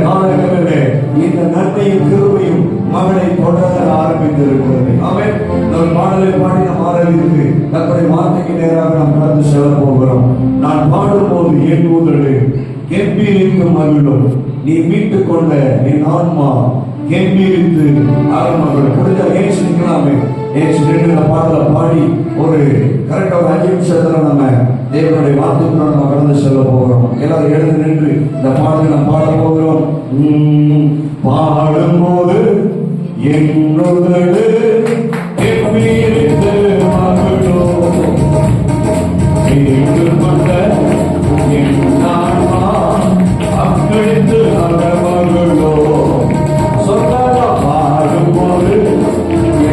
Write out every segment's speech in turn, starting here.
காலங்களிலே இந்த நன்மையும் கிருபையும் மகளை தொடர ஆரம்பித்திருக்கிறது. அவன் நம் பாடலை பாடி நாம் ஆரம்பித்து தன்னுடைய வார்த்தைக்கு நேராக நாம் கடந்து செல்ல போகிறோம். நான் பாடும்போது என் உதடு கெம்பீரித்து மகிழும், நீ மீட்டுக் கொண்ட என் ஆன்மா கெம்பீரித்து அருமகள். புரிஞ்ச ஏச்சு நிற்கலாமே, ஏச்சு நின்று இந்த பாடலை பாடி ஒரு கரெக்டா ஒரு 5 நிமிஷத்துல நம்ம தேவனுடைய வார்த்தைக்கு நம்ம கடந்து செல்ல போகிறோம். எல்லாரும் எழுந்து நின்று இந்த பாடலை நாம் பாட போகிறோம். பாடும்போது என்னுதடு கெம்பீரித்து மகிழும், மீட்டுக் கொண்ட என் ஆன்மா அக்களித்து அகமகிழோ. பாடும்போது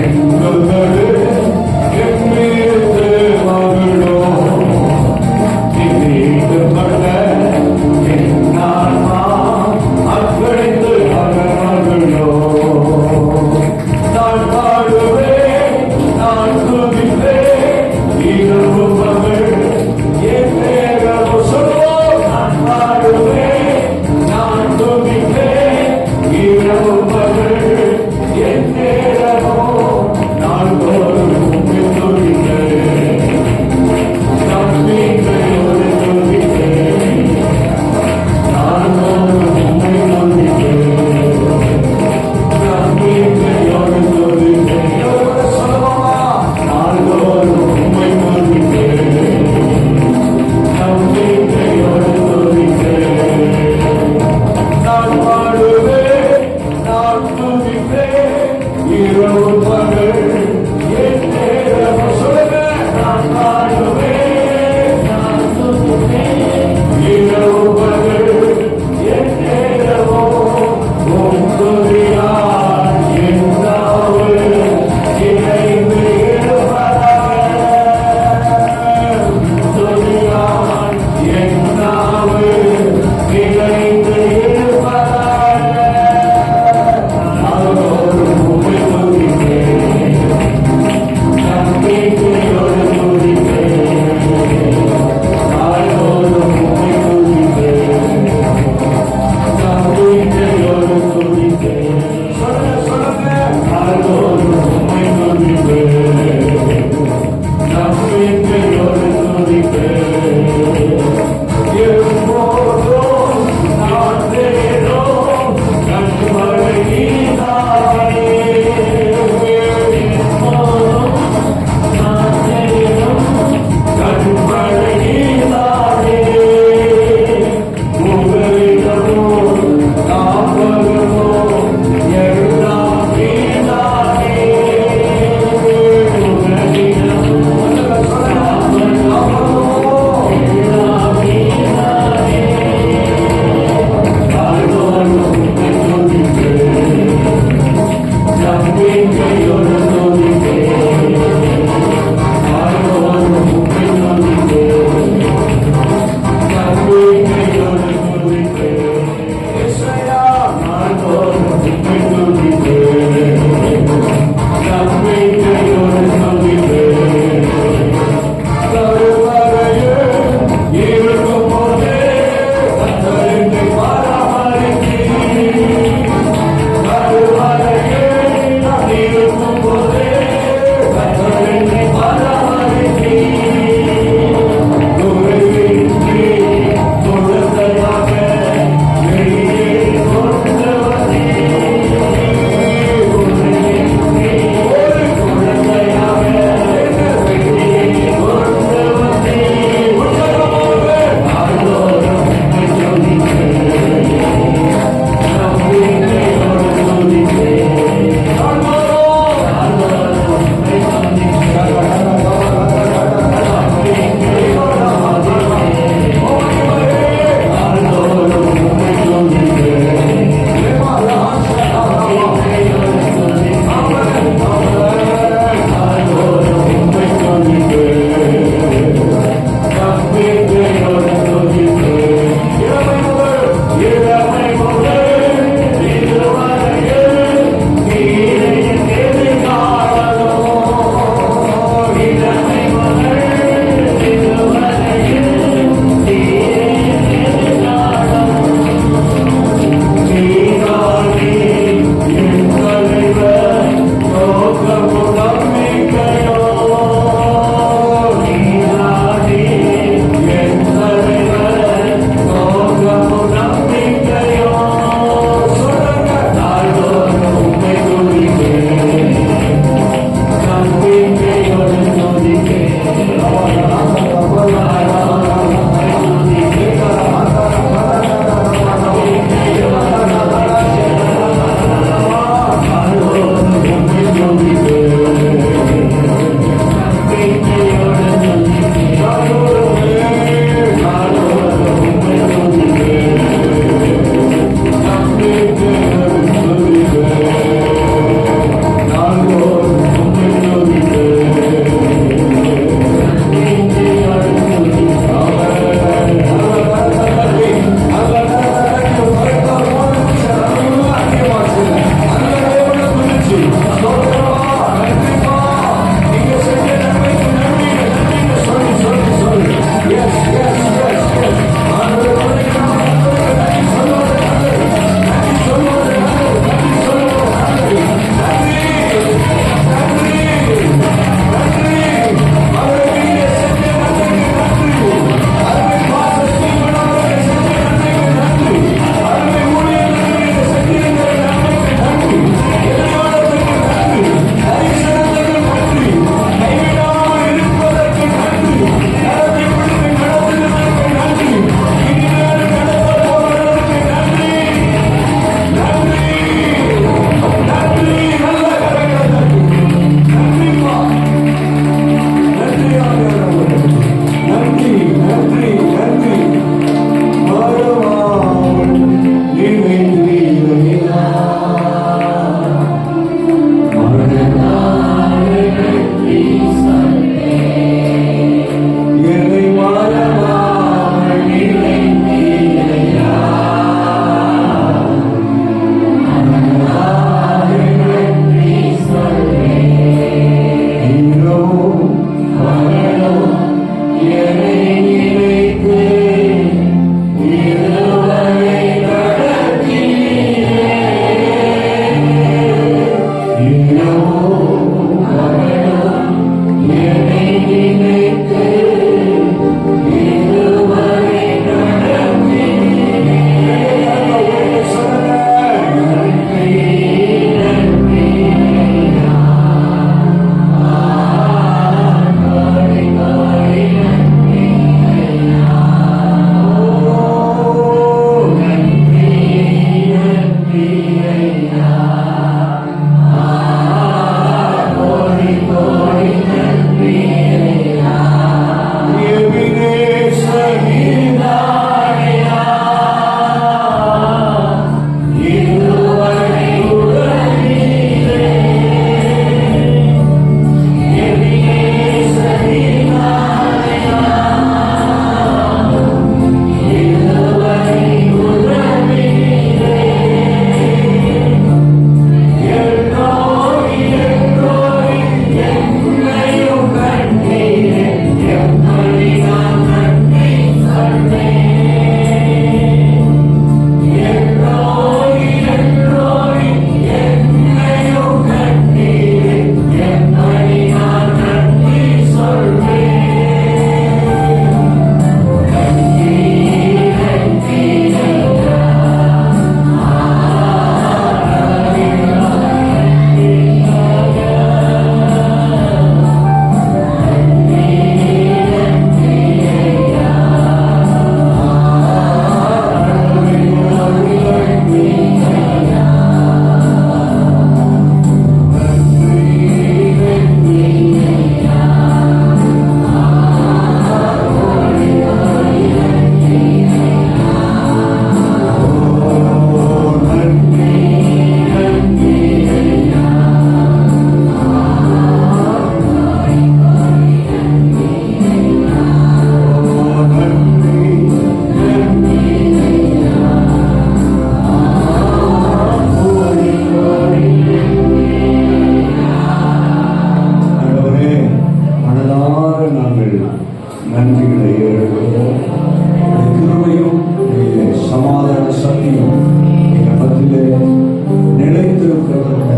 என்னுதடு கெம்பீரித்து மகிழும், மீட்டுக் கொண்ட என் ஆன்மா அக்களித்து அகமகிழோ. நான் பாடுவேன், நான் துதிப்பேன், இரவு பகல் என் பேரோ சொல்வோம். நான் பாடுவேன், நான் துதிப்பேன்,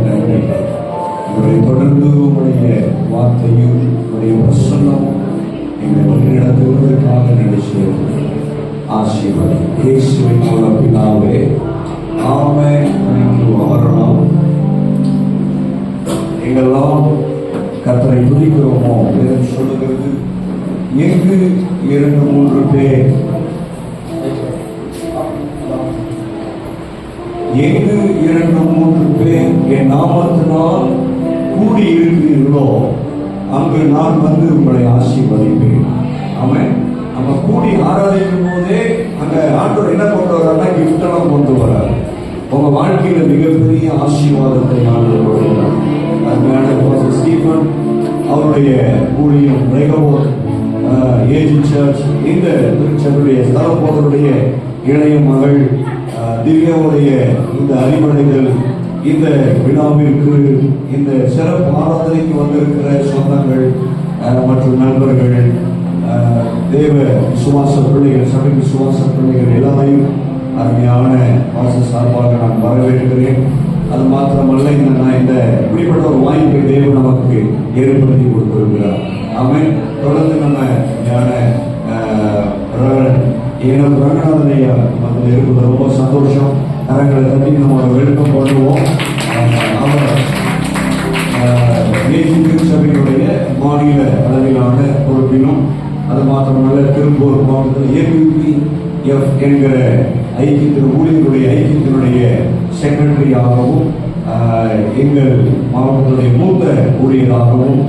நன்றி. உங்களை தொடர்ந்து உங்களுடைய வார்த்தையும் உங்களுடைய பிரசன்னம் எங்களை வழிநடத்துவதற்காக நினைச்சேன். ஆசீர்வாதம் இயேசுவின் மூலம் பிதாவே, ஆமென். அமரலாம். எங்கெல்லாம் கர்த்தரை துதிக்கிறோமோ வேதம் சொல்லுகிறது, எங்கு 2-3 பேர் என் நாமத்தினால் கூடி இருக்கிறீர்களோ அங்கு நான் வந்து உங்களை ஆசீர்வதிப்பேன். ஆமென். நம்ம கூடி ஆராதிக்கும் போதே அங்க ஆண்டவர் என்ன கொண்டு வர்றாருன்னா கிஃப்ட் எல்லாம் கொண்டு வர்றாரு. உங்க வாழ்க்கையில மிகப்பெரிய ஆசீர்வாதத்தை ஆண்டவர் கொடுக்கிறார். அருமையான ஸ்டீபன் அவருடைய ஊழியம் ரெகோவோட் ஏஜி சர்ச், இந்த திருச்சபையுடைய ஸ்தலபோதருடைய இளைய மகள் திவ்யாவுடைய இந்த அறிவுரைகள், இந்த விழாவிற்கு இந்த சிறப்பு ஆராதனைக்கு வந்திருக்கிற சொந்தங்கள் மற்றும் நண்பர்கள், தேவ விசுவாச பிள்ளைகள், சபை விசுவாச பிள்ளைகள் எல்லாரையும் அருமையான வாச சார்பாக நான் வரவேற்கிறேன். அது மாத்திரமல்ல, இந்த இப்படிப்பட்ட ஒரு வாய்ப்பை தேவன் நமக்கு ஏற்படுத்தி கொடுத்திருக்கிறார். ஆமென். தொடர்ந்து நம்ம எனக்கு ரங்கநாதனையா அதில் இருப்பது ரொம்ப சந்தோஷம். கரங்களை தட்டி நம்ம வெல்கம் பண்ணுவோம். அவர் திருச்சபையினுடைய மாநில அளவிலான பொறுப்பிலும், அது மாத்திரமல்ல திருப்பூர் மாவட்டத்தில் ABPF என்கிற ஊழியர்களுடைய ஐக்கியத்தினுடைய செக்ரட்டரியாகவும் எங்கள் மாவட்டத்துடைய மூத்த ஊழியராகவும்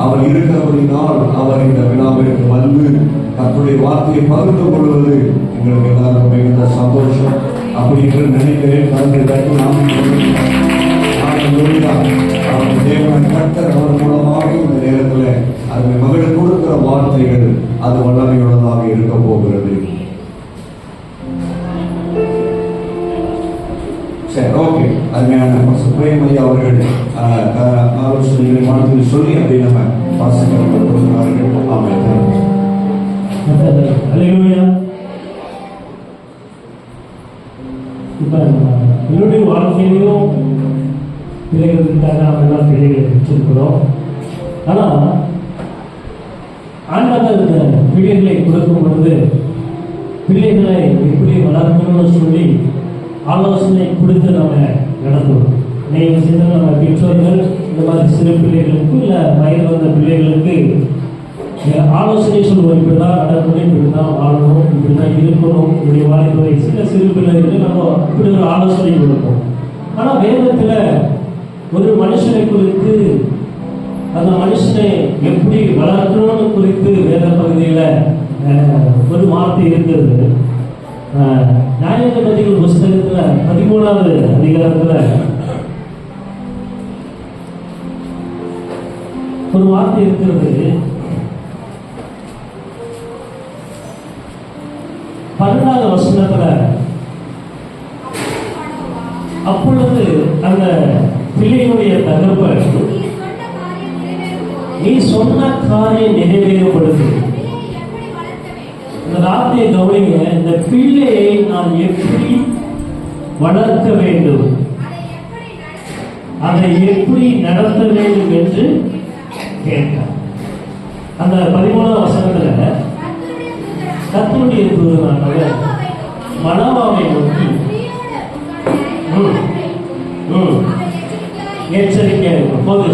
அவர் இருக்கிறபடினால் அவர் இந்த விழாவிற்கு வந்து தன்னுடைய வார்த்தையை பகிர்ந்து கொள்வது எங்களுக்கு எல்லாரும் மிகுந்த சந்தோஷம். அப்படி என்று நினைக்கிறேன். கருத்தை தட்டி தேவன் கர்த்தர் அவர் மூலமாக இந்த நேரத்தில் அது மகளுக்கு கொடுக்கிற வார்த்தைகள் அது வல்லமையுள்ளதாக இருக்க போகிறது. சரி, ஓகே. அருமையான பிரேமையா அவர்கள் ஆலோசனைகளை வாழ்த்து சொல்லி அப்படி நம்ம வாசகர்கள் கொடுக்கிறார்கள். ஆமென். இப்ப என்னுடைய வாழ்க்கையிலும் பிள்ளைகளுக்காக நம்ம எல்லாம் பிள்ளைகளை வச்சிருக்கிறோம். ஆனா ஆண்டவர் இந்த பிள்ளைகளை கொடுக்கும் பொழுது பிள்ளைகளை எப்படி வளர்க்கணும்னு சொல்லி ஆலோசனை கொடுத்து நம்ம நடத்துவோம். நீங்கள் சேர்ந்து நம்ம பெற்றோர்கள் இந்த மாதிரி சிறு பிள்ளைகளுக்கு இல்லை வயது வந்த பிள்ளைகளுக்கு ஆலோசனை சொல்லுவோம். இப்படிதான் நடக்கணும், இப்படிதான் வாழணும், இப்படிதான் இருக்கணும், இப்படி வாழ்க்கை சிறு பிள்ளைகளுக்கு நம்ம இப்படி ஒரு ஆலோசனை கொடுப்போம். ஆனால் வேதத்தில் ஒரு மனுஷனை குறித்து, அந்த மனுஷனை எப்படி வளர்க்கணும்னு குறித்து வேத பகுதியில் ஒரு வார்த்தை இருக்கிறது. நியாயாதிபதிகள் புஸ்தகத்தில் 13வது அதிகாரத்தில் ஒரு வார்த்தை இருக்கிறது. 12வது வசனத்துல, அப்பொழுது அந்த பிள்ளையினுடைய தகப்பன், நீ சொன்ன காரியம் நிறைவேறப்படுது. இந்த வார்த்தையை கவனிங்க. இந்த பிள்ளையை நான் எப்படி வளர்க்க வேண்டும், அதை எப்படி நடத்த வேண்டும் என்று கேட்டார். அந்த 13வது வசனத்துல கர்த்தருடைய தூதனானவர் மனோவாவை நோக்கி எச்சரிக்கையா இருக்கும் போது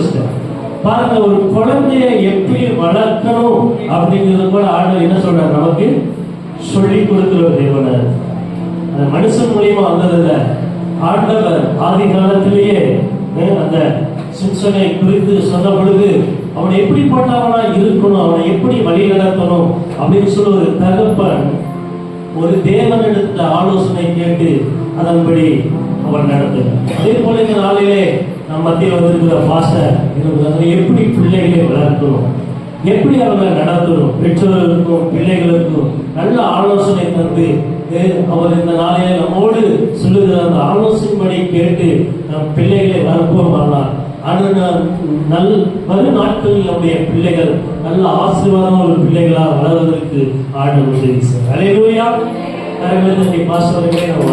பாருங்க, ஒரு குழந்தைய எப்படி வளர்க்கணும் அப்படிங்கிறது கூட ஆண்டவர் என்ன சொல்றாரு, நமக்கு சொல்லி கொடுக்கிற தேவனர். அந்த மனுஷன் மூலியமா வந்ததில்ல, ஆண்டவர் ஆதி காலத்திலேயே அந்த சிம்சனை குறித்து சொன்ன பொழுது அவனை எப்படிப்பட்டவனா இருக்கணும், அவனை எப்படி வழி நடத்தணும் அப்படின்னு சொல்லி ஒரு தகப்பன் ஒரு தேவனிடத்துல ஆலோசனை கேட்டு அதன்படி அவன் நடத்துகிறான். அதே போல இந்த நாளிலே நம் மத்தியில் வந்திருக்கிற பாஸ்டர் எப்படி பிள்ளைகளை வளர்க்கணும், எப்படி அவர்களை நடத்தணும், பெற்றோர்களுக்கும் பிள்ளைகளுக்கும் நல்ல ஆலோசனை தந்து அவர் இந்த நாளைய நம்மோடு சொல்லுகிற அந்த ஆலோசனைப்படி கேட்டு நம் பிள்ளைகளை வளர்ப்போமானால் வரும் நாட்களில் நம்முடைய பிள்ளைகள் நல்ல ஆசீர்வாதமான ஒரு பிள்ளைகளாக வளர்வதற்கு ஆண்டவர் உதவி செய்வார். அல்லேலூயா. பாஸ்டர்களே நான்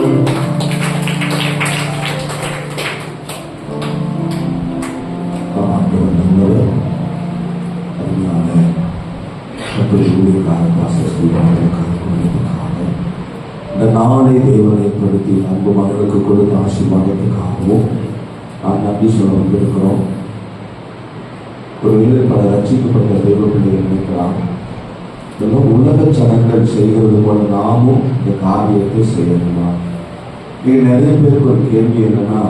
இந்த நாளை தேவனை ஏற்படுத்தி அன்பு மகளுக்கு கொடுத்த ஆசீர்வாதத்துக்காகவும் நாம் நன்றி சொல்ல வந்திருக்கிறோம். ஒருவேளை பல ரட்சிக்கப்பட்ட தெய்வ பிள்ளைகள் நினைக்கலாம், இதெல்லாம் உலக சடங்குகள் செய்கிறது போல நாமும் இந்த காரியத்தை செய்யணுமா? இங்கே நிறைய பேருக்கு ஒரு கேள்வி என்னன்னா,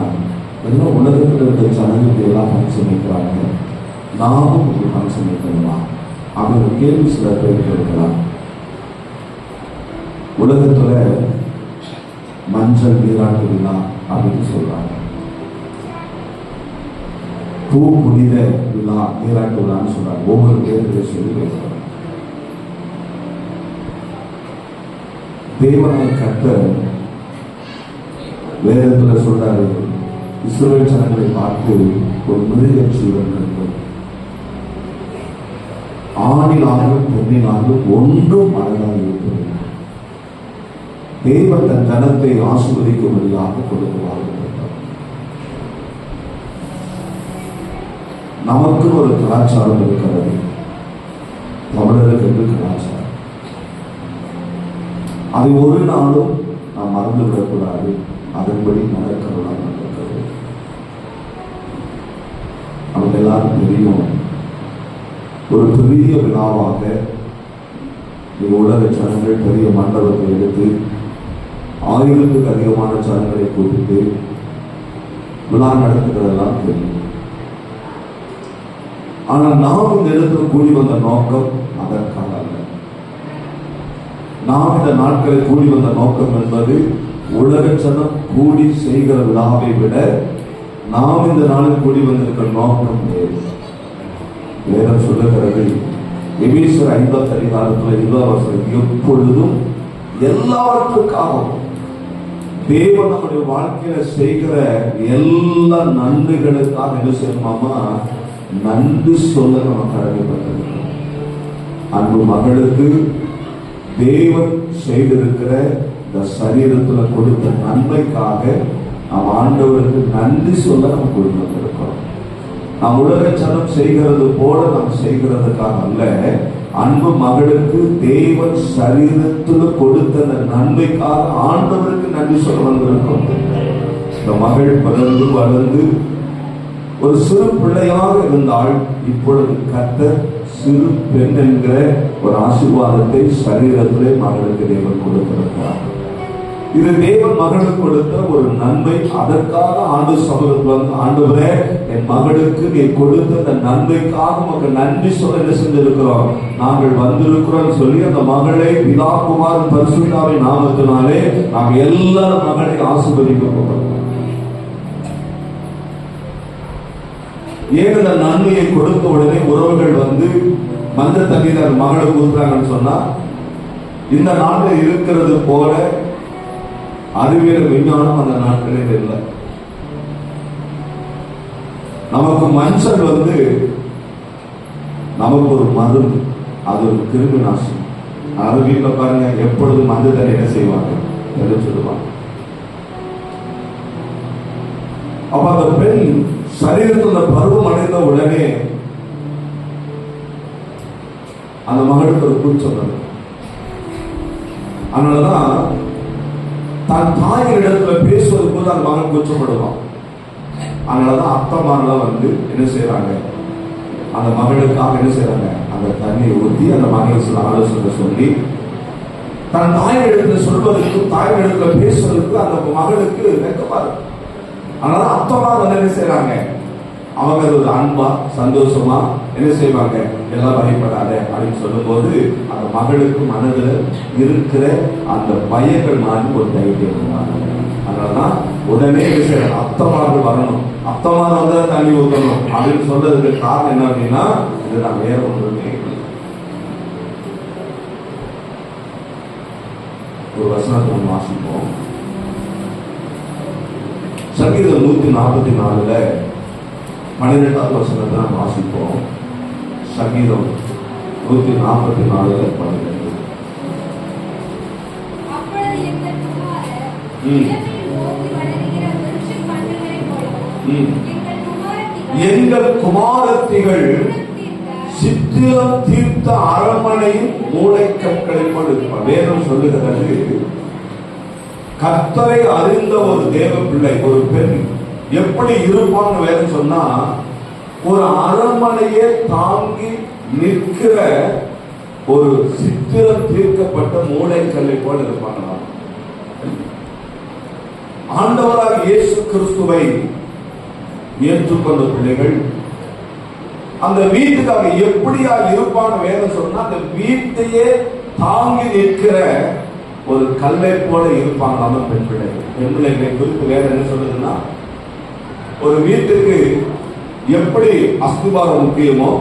இதெல்லாம் உலகத்தில் இருக்கிற சடங்குகள் எல்லாம் ஃபங்க்ஷன் வைக்கிறாங்க, நாமும் ஒரு ஃபங்க்ஷன் வைக்கணுமா அப்படின்ற கேள்வி சில பேருக்கு இருக்கலாம். உலகத்துல மஞ்சள் நீராட்டு விழா அப்படின்னு சொல்றாங்க, பூ புனித விழா நீராட்டு விழான்னு சொல்றாங்க. ஒவ்வொரு பேருக்கு சொல்லி பேசுறாங்க. தேவனான கர்த்தர் வேதத்துல சொல்றாரு, இஸ்ரவேல் ஜனங்களை பார்த்து ஒரு மிருக ஜீவன் கண்டோம், ஆணிலாகவும் பெண்ணிலாகவும் ஒன்றும் அழகாக இருக்கிறது. தேவன் தன் ஜனத்தை ஆசீர்வதிக்கும்படியாக கொடுக்குவார்கள். நமக்கு ஒரு கலாச்சாரம் இருக்கிறது, தமிழருக்கு என்று கலாச்சாரம். அதை ஒரு நாளும் நாம் மறந்து விடக்கூடாது. அதன்படி நடக்கிறதா நடக்கிறது. நமக்கு எல்லாரும் தெரியும், ஒரு பெரிய விழாவாக உலக ஜனங்கள் பெரிய மண்டபத்தை எடுத்து 1000க்கு அதிகமான ஜனங்களை கூப்பிட்டு விழா நடத்துகிறதெல்லாம் தெரியும். ஆனால் நாம் இந்த இடத்தில் கூடி வந்த நோக்கம் அதற்காக அல்ல. நாம் இந்த நாட்களை கூடி வந்த நோக்கம் என்பது உலக ஜனம் கூடி செய்கிற விழாவை விட நாம் இந்த நாளில் கூடி வந்திருக்கிற நோக்கம் வேறு. வேதம் சொல்லுகிறது, எபேசியர் 5 அதிகாரத்தில் 20 எப்பொழுதும் எல்லாவற்றுக்காகவும் தேவன் நம்முடைய வாழ்க்கையில செய்கிற எல்லா நன்மைகளுக்காக என்ன செய்யணுமாமா? நன்றி சொல்ல நம்ம கடமைப்பட்டிருக்கிறோம். அன்பு மகளுக்கு தேவன் செய்திருக்கிற இந்த சரீரத்துல கொடுத்த நன்மைக்காக நாம் ஆண்டவருக்கு நன்றி சொல்ல நம்ம கொடுத்திருக்கிறோம். நாம் உலக ஜனம் செய்கிறது போல நாம் செய்கிறதுக்காக அல்ல, அன்பு மகளுக்கு தேவன் சரீரத்தில் கொடுத்த அந்த நன்மைக்காக ஆண்டவருக்கு நன்றி சொல்ல வந்திருக்கிறோம். இந்த மகள் பிறந்து வளர்ந்து ஒரு சிறு பிள்ளையாக இருந்தால் இப்பொழுது கர்த்தர் சிறு பெண் என்கிற ஒரு ஆசீர்வாதத்தை சரீரத்திலே மகளுக்கு தேவன் கொடுத்திருக்கிறார். இது தேவன் மகளுக்கு கொடுத்த ஒரு நன்மை. அதற்காக ஆண்டு சமூகத்தில் வந்து, ஆண்டவரே என் மகளுக்கு நீ கொடுத்த அந்த நன்மைக்காக நமக்கு நன்றி சொல்ல என்ன செஞ்சிருக்கிறோம், நாங்கள் வந்திருக்கிறோம் சொல்லி அந்த மகளை பிதா குமாரன் பரிசுத்தாவின் நாமத்தினாலே நாம் எல்லாரும் மகளை ஆசீர்வதிக்க போகிறோம். ஏன் அந்த நன்மையை கொடுத்த உடனே உறவுகள் வந்து மஞ்சள் தண்ணீர் மகளுக்கு ஊத்துறாங்கன்னு சொன்னா, இந்த நாட்டில் இருக்கிறது போல அறிவியல் விஞ்ஞானம் அந்த நாட்களில் இல்லை. நமக்கு மஞ்சள் வந்து நமக்கு ஒரு மருந்து, அது ஒரு கிருமி நாசம். அது வீட்டில் பாருங்க, எப்பொழுது மஞ்சள் தண்ணி என்ன செய்வாங்க சொல்லுவாங்க. அப்ப அந்த பெண் சரீரத்தில் பருவம் அடைந்த உடனே அந்த மகளுக்கு ஒரு கூச்சம் வரும். அதனாலதான் தன் தாயின் இடத்துல பேசுவது போது அந்த மகன் கூச்சப்படுவான். அதனாலதான் அத்தமாரெல்லாம் வந்து என்ன செய்யறாங்க, அந்த மகளுக்காக என்ன செய்யறாங்க, அந்த தண்ணியை ஊற்றி அந்த மகளை சில ஆலோசனை சொல்லி தன் தாயின் இடத்துல சொல்வதற்கு, தாயின் இடத்துல பேசுவதற்கு அந்த மகளுக்கு வெட்கமா இருக்கு. அதனால அத்தமார் வந்து என்ன செய்யறாங்க, அவங்க ஒரு அன்பா சந்தோஷமா என்ன செய்வாங்க, எல்லாம் பயப்படாத அப்படின்னு சொல்லும் போது அந்த மகளுக்கு மனதில் இருக்கிற அந்த பயங்கள் மாறி ஒரு தைரியம் இருந்தாங்க. அதனாலதான் உடனே அத்தமார்கள் வரணும், அத்தமார் வந்து தண்ணி ஊற்றணும் அப்படின்னு சொல்றதுக்கு காரணம் என்ன அப்படின்னா, இது நான் வேற ஒன்றுமே ஒரு வசனத்தை வாசிப்போம். சங்கீதம் 144 12வது வசனத்தை நாம் வாசிப்போம். சங்கீதம் 144 12. எங்கள் குமாரத்திகள் சித்திரம் தீர்த்த அரண்மனையின் மூளைக்கற்களை போல் இருப்பார். வேதம் சொல்லுகிறது, கர்த்தரை அறிந்த ஒரு தேவ பிள்ளை, ஒரு பெண் எப்படி இருப்பான்னு வேதம் சொன்னா, ஒரு அரண்மனையே தாங்கி நிற்கிற ஒரு சித்திரம் தீர்க்கப்பட்ட மூளைக்கல்லை போல இருப்பாங்க. ஆண்டவராக இயேசு கிறிஸ்துவை ஏற்றுக்கொண்ட பிள்ளைகள் அந்த வீட்டுக்காக எப்படியா இருப்பான்னு வேதம் சொன்னா, அந்த வீட்டையே தாங்கி நிற்கிற ஒரு கல்லை போல இருப்பாங்க. அவன் பெண் பிள்ளைகள். பெண் பிள்ளைகளை குறித்து வேதம் என்ன சொல்லுதுன்னா, ஒரு வீட்டுக்கு எப்படி அஸ்திபாரம் முக்கியமோ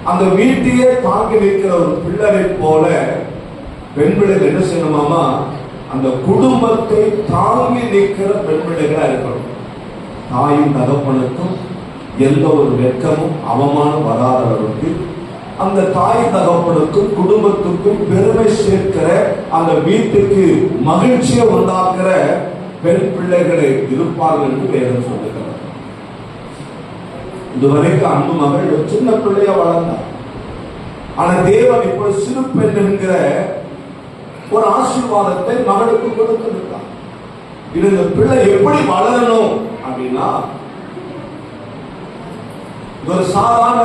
அந்த வீட்டையே தாங்கி நிற்கிற ஒரு பிள்ளரை போல பெண் பிள்ளைகள் என்ன செய்யணுமாமா, அந்த குடும்பத்தை தாங்கி நிற்கிற பெண் பிள்ளைகளா இருக்கணும். தாயும் தகப்பனுக்கும் எந்த ஒரு வெட்கமும் அவமானம் வராத அளவுக்கு அந்த தாய் தகப்பனுக்கும் குடும்பத்துக்கும் பெருமை சேர்க்கிற, அந்த வீட்டுக்கு மகிழ்ச்சியை உண்டாக்குற பெண் பிள்ளைகளை இருப்பார்கள் என்று வேதம் சொல்லுகிறார். இதுவரைக்கும் அன்பு மகள் ஒரு சின்ன பிள்ளையா வளர்ந்தார். ஆனா தேவன் இப்போ சிறு பெண் என்கிற ஒரு ஆசீர்வாதத்தை மகளுக்கு கொடுத்திருக்கார். இந்த பிள்ளை எப்படி வளரணும் அப்படின்னா, ஒரு சாதாரண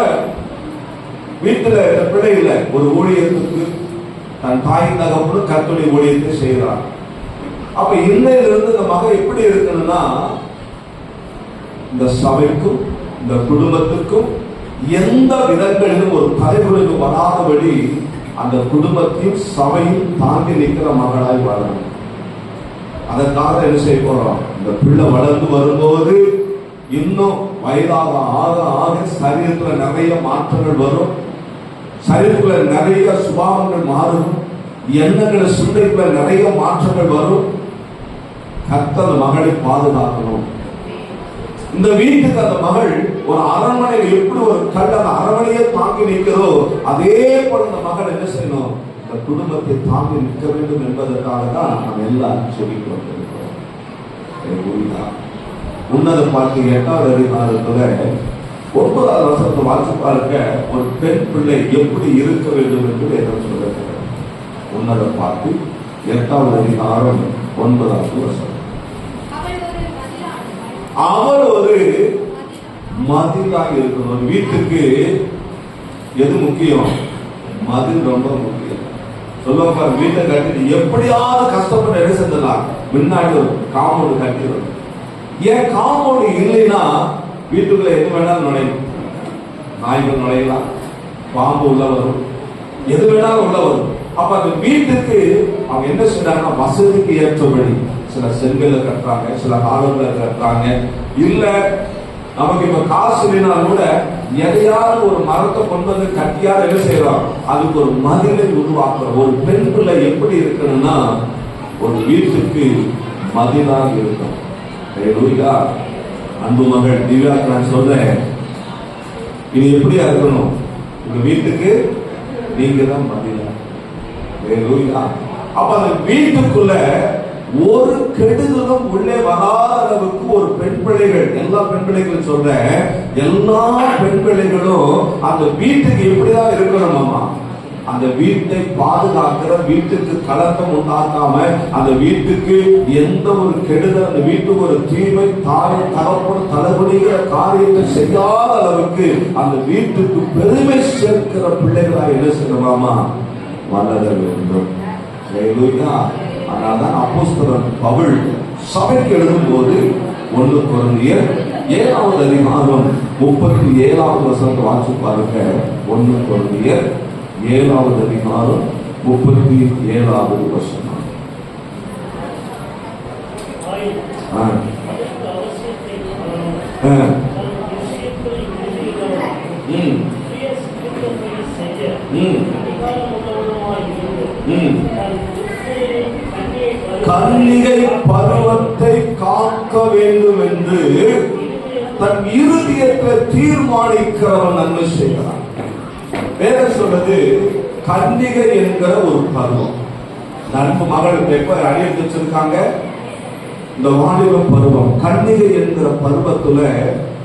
வீட்டுல பிள்ளை இல்லை, ஒரு ஊழியத்துக்கு தன் தாய் தகப்பனும் கர்த்தருடைய ஊழியத்தை செய்கிறார். அப்ப இன்னையிலிருந்து இந்த மகன் எப்படி இருக்கணும்னா, இந்த சபைக்கும் இந்த குடும்பத்துக்கும் எந்த விதங்களிலும் ஒரு தலைமுறைக்கு வராதபடி அந்த குடும்பத்தையும் சபையும் தாங்கி நிற்கிற மகளாய் வாழணும். அதற்காக என்ன செய்ய போறோம், இந்த பிள்ளை வளர்ந்து வரும்போது இன்னும் வயதாக ஆக ஆக சரீரத்துல நிறைய மாற்றங்கள் வரும். சரீரத்துல நிறைய சுபாவங்கள் மாறும். எண்ணங்களை சிந்தைக்குள்ள நிறைய மாற்றங்கள் வரும். கர்த்தர் மகளை பாதுகாக்கணும். இந்த வீட்டுக்கு அந்த மகள் ஒரு அரண்மனையில் எப்படி ஒரு கல் அந்த அரண்மனையை தாங்கி நிற்கிறதோ, அதே போல இந்த மகள் என்ன செய்யணும், இந்த குடும்பத்தை தாங்கி நிற்க வேண்டும் என்பதற்காக தான் நம்ம எல்லாம் சொல்லிக் கொண்டிருக்கிறோம். உன்னத பாட்டு 8வது அதிகாரத்துல 9வது வசனத்தை வாசித்து பாருங்க. ஒரு பெண் பிள்ளை எப்படி இருக்க வேண்டும் என்று வேதம் சொல்லுகிறது. உன்னத பாட்டு 8வது அதிகாரம் 9வது வசனம். அவள் ஒரு மதிலாக இருக்கணும். ஒரு வீட்டுக்கு எது முக்கியம்? மதில் ரொம்ப முக்கியம். சொல்லுவாங்க, வீட்டை கட்டி எப்படியாவது கஷ்டப்பட்டு என்ன செஞ்சலாம், முன்னாடி ஒரு காம்பவுண்ட் கட்டிடும். ஏன் காம்பவுண்ட் இல்லைன்னா வீட்டுக்குள்ள எது வேணாலும் நுழையும். நாய்கள் நுழையலாம், பாம்பு உள்ள வரும், எது வேணாலும் உள்ள வரும். அப்ப அந்த வீட்டுக்கு அவங்க என்ன செய்யறாங்கன்னா, வசதிக்கு ஏற்றபடி சில செங்கல்ல கட்டுறாங்க, சில காலங்களை கட்டுறாங்க. இல்ல நமக்கு இப்ப காசு இல்லைனா கூட எதையாவது ஒரு மரத்தை கொண்டு வந்து கட்டியாவது என்ன செய்யறோம், அதுக்கு ஒரு மதிலை உருவாக்குறோம். ஒரு பெண் பிள்ளை எப்படி இருக்கணும்னா, ஒரு வீட்டுக்கு மதிலாக இருக்கும். அன்பு மகள் திவ்யா, நான் சொல்றேன், இது எப்படியா இருக்கணும், உங்க வீட்டுக்கு நீங்க தான் மதிலா. அப்ப அந்த வீட்டுக்குள்ள ஒரு கெடுதலும் உள்ளே வராத அளவுக்கு ஒரு பெண் பிள்ளைகள், எல்லா பெண் பிள்ளைகளும் சொல்றேன், எல்லா பெண் பிள்ளைகளும் அந்த வீட்டுக்கு எப்படிதான் இருக்கணுமாமா, அந்த வீட்டை பாதுகாக்கிற, வீட்டுக்கு கலக்கம் உண்டாக்காம, அந்த வீட்டுக்கு எந்த ஒரு கெடுதல், அந்த வீட்டுக்கு ஒரு தீமை, தாய் தகப்பன் தலைகுனிகிற காரியத்தை செய்யாத அளவுக்கு அந்த வீட்டுக்கு பெருமை சேர்க்கிற பிள்ளைகளாக என்ன செய்யணுமாமா, வளர வேண்டும். அதனால்தான் அப்போஸ்தலன் பவுல் சபைக்கு எழுதும் போது 1 கொரிந்தியர் 7வது அதிகாரம் 37வது வசனத்தை வாசித்து பாருங்க. 1 கொரிந்தியர் 7வது அதிகாரம் 37வது வசனம். கன்னிகை பருவத்தை காக்க வேண்டும் என்று தன் இருதயத்தில் தீர்மானிக்கிறவன் நன்மை செய்கிறான். வேதம் சொல்றது கன்னிகை என்கிற ஒரு பருவம். நண்பு மகள் எப்ப அணியெடுத்து வச்சிருக்காங்க, இந்த வாலிப பருவம். கன்னிகை என்கிற பருவத்துல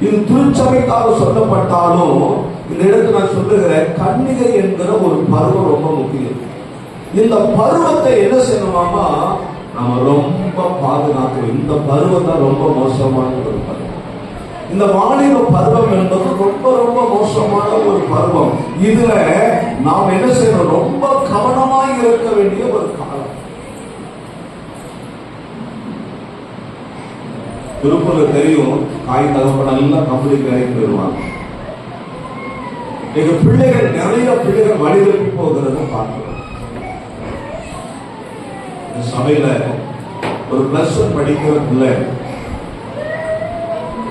இது திருச்சபைக்காக சொல்லப்பட்டாலும் இந்த இடத்துல நான் சொல்லுகிறேன், கன்னிகை என்கிற ஒரு பருவம் ரொம்ப முக்கியம். இந்த பருவத்தை என்ன செய்யணுமாமா, நம்ம ரொம்ப பாதுகாக்கணும். இந்த பருவம் தான் ரொம்ப மோசமான ஒரு பருவம். இந்த வாலிப பருவம் என்பது ரொம்ப ரொம்ப மோசமான ஒரு பருவம். இதுல நாம் என்ன செய்யணும், ரொம்ப கவனமாக இருக்க வேண்டிய ஒரு காலம். திருப்பூர்ல தெரியும், காய் தகப்பன எல்லாம் கம்பெனிக்கு வேலைக்கு போயிடுவாங்க. எங்க பிள்ளைகள், நிறைய பிள்ளைகள் வழிதப்பி போகிறத பார்க்கிறோம். சபையில ஒரு பிளஸ் ஒன் படிக்கிற பிள்ளை,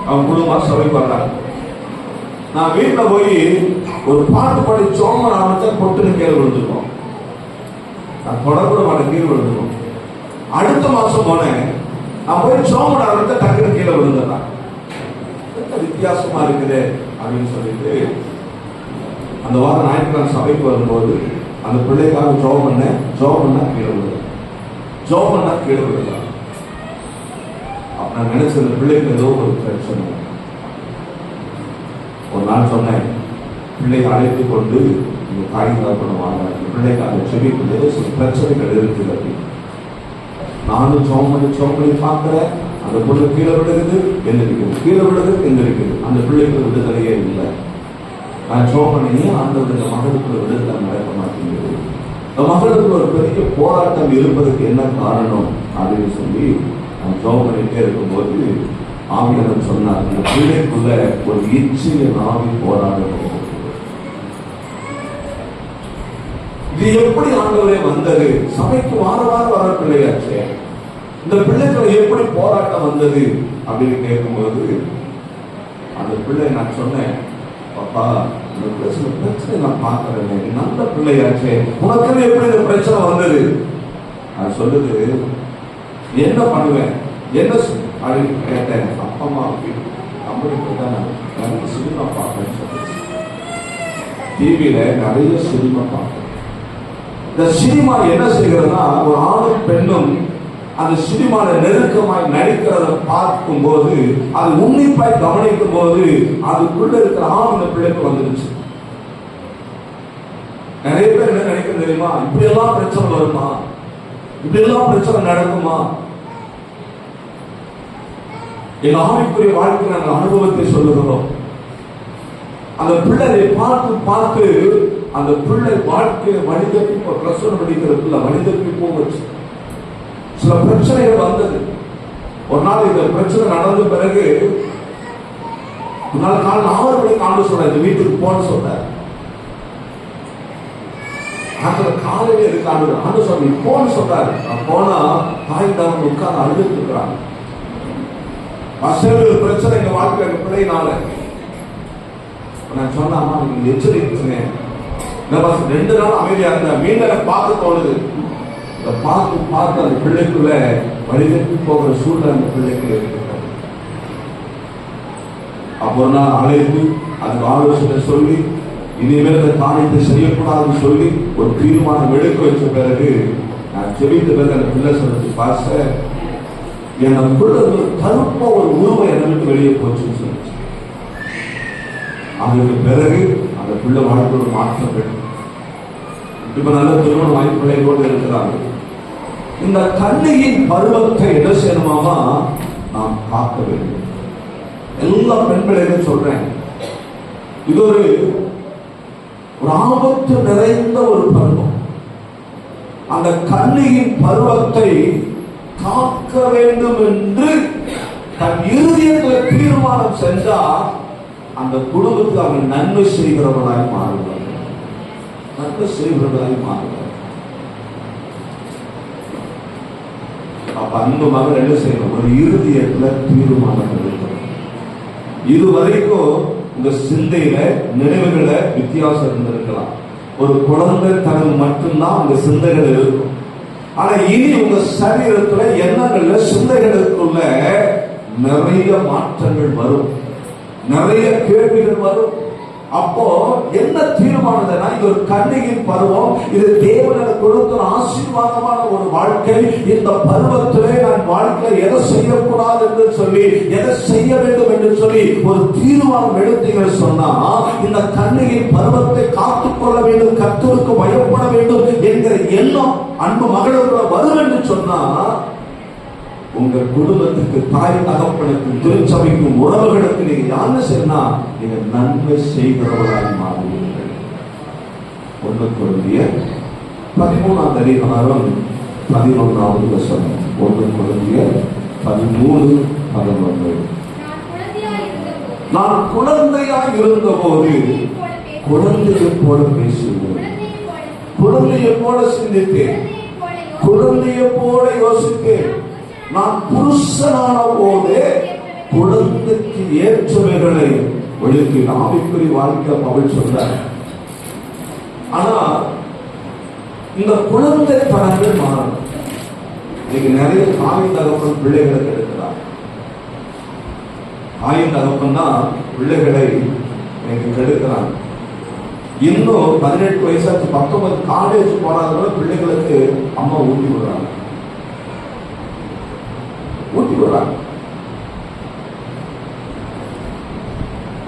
அவன் குடும்பமா சபைக்கு வர்றாங்க. நான் வீட்டுல போய் ஒரு பாட்டு பாடி சோமன் ஆரம்பிச்சா பொட்டுன்னு கீழே விழுந்துருக்கோம். நான் தொடர்பு மாட்டேன், கீழே விழுந்துருக்கோம். அடுத்த மாசம் போனேன், நான் போய் சோமன் ஆரம்பிச்சா டக்குனு கீழே விழுந்துடுறான். வித்தியாசமா இருக்குது அப்படின்னு சொல்லிட்டு அந்த வாரம் ஞாயிற்றுக்கிழமை சபைக்கு வரும்போது அந்த பிள்ளைக்காக ஜோம் பண்ண கீழே விழுது, ஜோம் பண்ணா கீழே விழுதான். அப்ப நான் நினைச்சது, பிள்ளைக்கு ஏதோ ஒரு பிரச்சனை. ஒரு நாள் சொன்னேன், பிள்ளைகளை அழைத்து கொண்டு இந்த காய்கறி பண்ணுவாங்க, பிள்ளைக்காக செபிக்கும்போது சில பிரச்சனைகள் இருக்குது அப்படின்னு. நானும் ஜோம் பண்ணி பார்க்கிறேன். அந்த பொண்ணு கீழே விழுகுது, எந்திரிக்குது, கீழே விழுது, எந்திரிக்குது. அந்த பிள்ளைக்கு விடுதலையே இல்லை. நான் ஜோம் பண்ணி ஆண்டவருடைய மகளுக்கு விடுதலை நடக்க மாட்டேங்குது. இந்த மகளுக்கு ஒரு பெரிய போராட்டம் இருப்பதற்கு என்ன காரணம் அப்படின்னு சொல்லி நான் ஜோம் பண்ணிட்டே இருக்கும்போது ஆவியானவர் சொன்னார், இந்த பிள்ளைக்குள்ள ஒரு இச்சைய நாவி போராட்டம். இது எப்படி ஆண்டவரே வந்தது? சபைக்கு வார வாரம் வர பிள்ளையாச்சே, இந்த பிள்ளைகளை எப்படி போராட்டம் வந்தது அப்படின்னு கேட்கும்போது அந்த பிள்ளை, நான் சொன்னேன், பாப்பா இந்த பிரச்சனை நான் பார்க்கிறேன், நல்ல பிள்ளையாச்சே, உனக்கு எப்படி இந்த பிரச்சனை வந்தது? அது சொல்லுது, என்ன பண்ணுவேன், என்ன அப்படின்னு கேட்டேன். அப்பா அம்மா கம்பெனிக்கு தான் நிறைய சினிமா பார்ப்பேன்னு சொல்லிச்சு. டிவியில நிறைய சினிமா பார்ப்பேன். இந்த சினிமா என்ன செய்கிறதுனா, ஒரு ஆணும் பெண்ணும் அந்த சினிமாவில் நெருக்கமாய் நடிக்கிறத பார்க்கும் போது, அது உன்னிப்பாய் கவனிக்கும் போது, அதுக்குள்ள இருக்கிற ஆண் பிள்ளைக்கு வந்துருச்சு. நிறைய பேர் என்ன நினைக்கிறது தெரியுமா, இப்படி எல்லாம் பிரச்சனை வருமா, இப்படி எல்லாம் பிரச்சனை நடக்குமா? என் ஆவிக்குரிய வாழ்க்கை நாங்கள் அனுபவத்தை சொல்லுகிறோம். அந்த பிள்ளையை பார்த்து அந்த பிள்ளை வாழ்க்கையை வழிதப்பி, பிரச்சனை படிக்கிறதுக்குள்ள வழிதப்பி போச்சு. சில பிரச்சனைகள் வந்தது. ஒரு நாள் இந்த பிரச்சனை நடந்த பிறகு ஒரு நாள் காலையில் 6 மணிக்கு ஆண்டு சொன்னார், இந்த வீட்டுக்கு போன சொன்னார். காலையில இருக்கு ஆண்டு சொல்லி போன சொன்னார். போனா தாய் தான் உட்கார்ந்து அழுதுட்டு இருக்கிறாங்க. ஒரு பிரச்சனை எங்க வாழ்க்கை, எங்க பிள்ளைனால. நான் சொன்னாமா, நீங்க எச்சரிக்கிறேன். 2 நாள் அமைதியா இருந்த மீண்டும் பார்த்து தோணுது. பார்த்து அந்த பிள்ளைக்குள்ள வழிதப்பி போகிற சூழ்நிலை அந்த பிள்ளைக்கு இருக்கிறது. அப்போ ஒரு நாள் அழைத்து அதுக்கு ஆலோசனை சொல்லி, இனிமேல் இந்த காரியத்தை செய்யக்கூடாதுன்னு சொல்லி ஒரு தீர்மானம் எடுக்க வச்ச பிறகு நான் செவித்த பிறகு அந்த பிள்ளை சொல்றது, பாச எனக்குள்ள கருப்பா ஒரு உருவம் என்னை விட்டு வெளியே போச்சுன்னு சொல்லிச்சு. அதுக்கு பிறகு அந்த பிள்ளை வாழ்க்கை ஒரு மாற்றம். இப்ப நல்ல திருமண வாய்ப்புகளோடு இருக்கிறாங்க. இந்த கன்னியின் பருவத்தை என்ன செய்யணுமாமா, நாம் காக்க வேண்டும். எல்லா பெண்களையும் சொல்றேன், இது ஒரு ஆபத்து நிறைந்த ஒரு பருவம். அந்த கன்னியின் பருவத்தை காக்க வேண்டும் என்று தன் இறுதியத்தில் தீர்மானம் சென்றா அந்த குடும்பத்தில் அவர்கள் நன்மை செய்கிறவர்களாய் மாறுவார்கள். நன்மை செய்கிறவர்களாய் மாறுவார்கள். அப்ப அந்த மகள் என்ன செய்யணும், ஒரு இறுதியத்தில் தீர்மானம் எடுக்கணும். இதுவரைக்கும் இந்த சிந்தையில நினைவுகள வித்தியாசம் இருந்திருக்கலாம். ஒரு குழந்தை தனது மட்டும்தான் அந்த சிந்தைகள் இருக்கும். ஆனா இனி உங்க சரீரத்துல எண்ணங்கள்ல சிந்தைகளுக்குள்ள நிறைய மாற்றங்கள் வரும், நிறைய கேள்விகள் வரும். அப்போ என்ன தீர்மானதுன்னா, இது ஒரு கன்னியின் பருவம், இது தேவனுக்கு கொடுத்த ஆசீர்வாதமான ஒரு வாழ்க்கை. இந்த பருவத்திலே நான் வாழ்க்கையில எதை செய்யக்கூடாது என்று சொல்லி, எதை செய்ய வேண்டும் என்று சொல்லி ஒரு தீர்மானம் எடுத்தீங்கன்னு சொன்னா, இந்த கன்னியின் பருவத்தை காத்துக்கொள்ள வேண்டும், கர்த்தருக்கு பயப்பட வேண்டும் என்கிற எண்ணம் அன்பு மகளுக்குள்ள வரும் என்று சொன்னா, உங்க குடும்பத்துக்கு, தாய் தகப்பனுக்கு, திருச்சபைக்கும், உறவுகளுக்கு நீங்க யாரு செய்யனா, நீங்க நன்மை செய்கிறவர்களாக மாறுவீர்கள். 1 கொரிந்தியர் 13ஆம் அதிகாரம் 11வது வசனம். 1 கொரிந்தியர் 13:11. நான் குழந்தையாய் இருந்தபோது குழந்தையை போல பேசுவேன், குழந்தையை போல சிந்தித்தேன், குழந்தையை போல யோசித்தேன். நான் புருஷனான போதே குழந்தைக்கு ஏற்றவைகளை ஒழுக்கி ஆவிக்குரிய வாழ்க்கை பவுல் சொல்றார். ஆனா இந்த குழந்தை தனங்கள் மாறணும். இன்னைக்கு நிறைய தாய் தகப்பன் பிள்ளைகளுக்கு எடுக்கிறார். தாய் தகப்பன் தான் பிள்ளைகளை கெடுக்கிறாங்க. இன்னும் 18 வயசாச்சு, 19 காலேஜ் போனாத பிள்ளைகளுக்கு அம்மா ஊட்டி விடுறாங்க.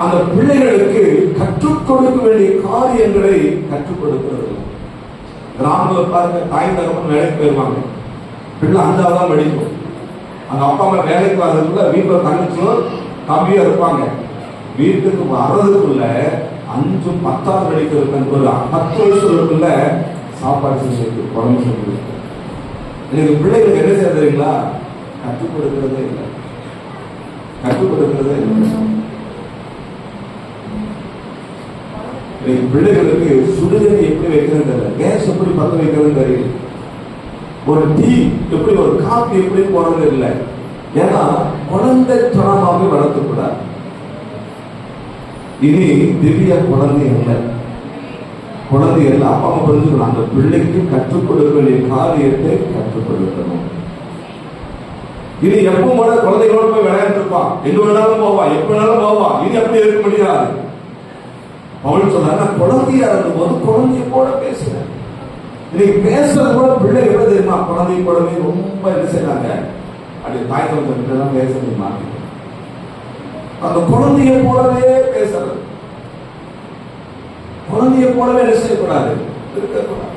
அந்த பிள்ளைகளுக்கு கற்றுக் கொடுக்க வேண்டிய காரியங்களை கற்றுக் கொடுக்கிறது. கிராமத்தில் பாருங்க, தாய் தகப்பன் வேலைக்கு போயிருவாங்க, பிள்ளை 5ஆவது படிக்கும். அந்த அப்பா அம்மா வேலைக்கு வர்றதுக்குள்ள வீட்டுல தங்கச்சியும் தம்பியா இருப்பாங்க. வீட்டுக்கு வர்றதுக்குள்ள 5, 10ஆவது படிக்கிறதுக்கு ஒரு 10 வயசுக்குள்ள சாப்பாடு செஞ்சு குழம்பு செஞ்சு எனக்கு பிள்ளைகளுக்கு என்ன செய்ய தெரியுங்களா? கற்றுக் கொடுக்கிறதே இல்லை, கற்றுக் கொடுக்கிறதே இல்லை. பிள்ளைகளுக்கு சுடுதண்ணி எப்படி வைக்கிறது தெரியல, கேஸ் எப்படி பற்ற வைக்கிறது தெரியல, ஒரு டீ எப்படி, ஒரு காப்பி எப்படி போறது இல்லை. ஏன்னா குழந்தை தனமாக வளர்த்துக்கூடாது. இனி திவ்ய குழந்தை இல்லை, குழந்தை இல்லை. அப்பா அம்மா புரிஞ்சுக்கணும், அந்த பிள்ளைக்கு கற்றுக் கொடுக்க வேண்டிய காரியத்தை கற்றுக் கொடுக்கணும். இது எப்பவும் போல குழந்தைகளோட போய் விளையாண்டு இருப்பான், எங்க வேணாலும் போவான், எப்ப வேணாலும் போவான். இது எப்படி இருக்க முடியாது. பவுல் சொன்னார், நான் குழந்தையா இருந்த போது குழந்தைய கூட பேசுறேன். இன்னைக்கு பேசுறது கூட பிள்ளை எப்படி தெரியுமா? குழந்தை கூடவே ரொம்ப என்ன செய்யறாங்க, அப்படி தாய் தகப்பன் பேசுறது மாற்றி அந்த குழந்தைய போலவே பேசுறது. குழந்தைய போலவே என்ன செய்யக்கூடாது, இருக்கக்கூடாது.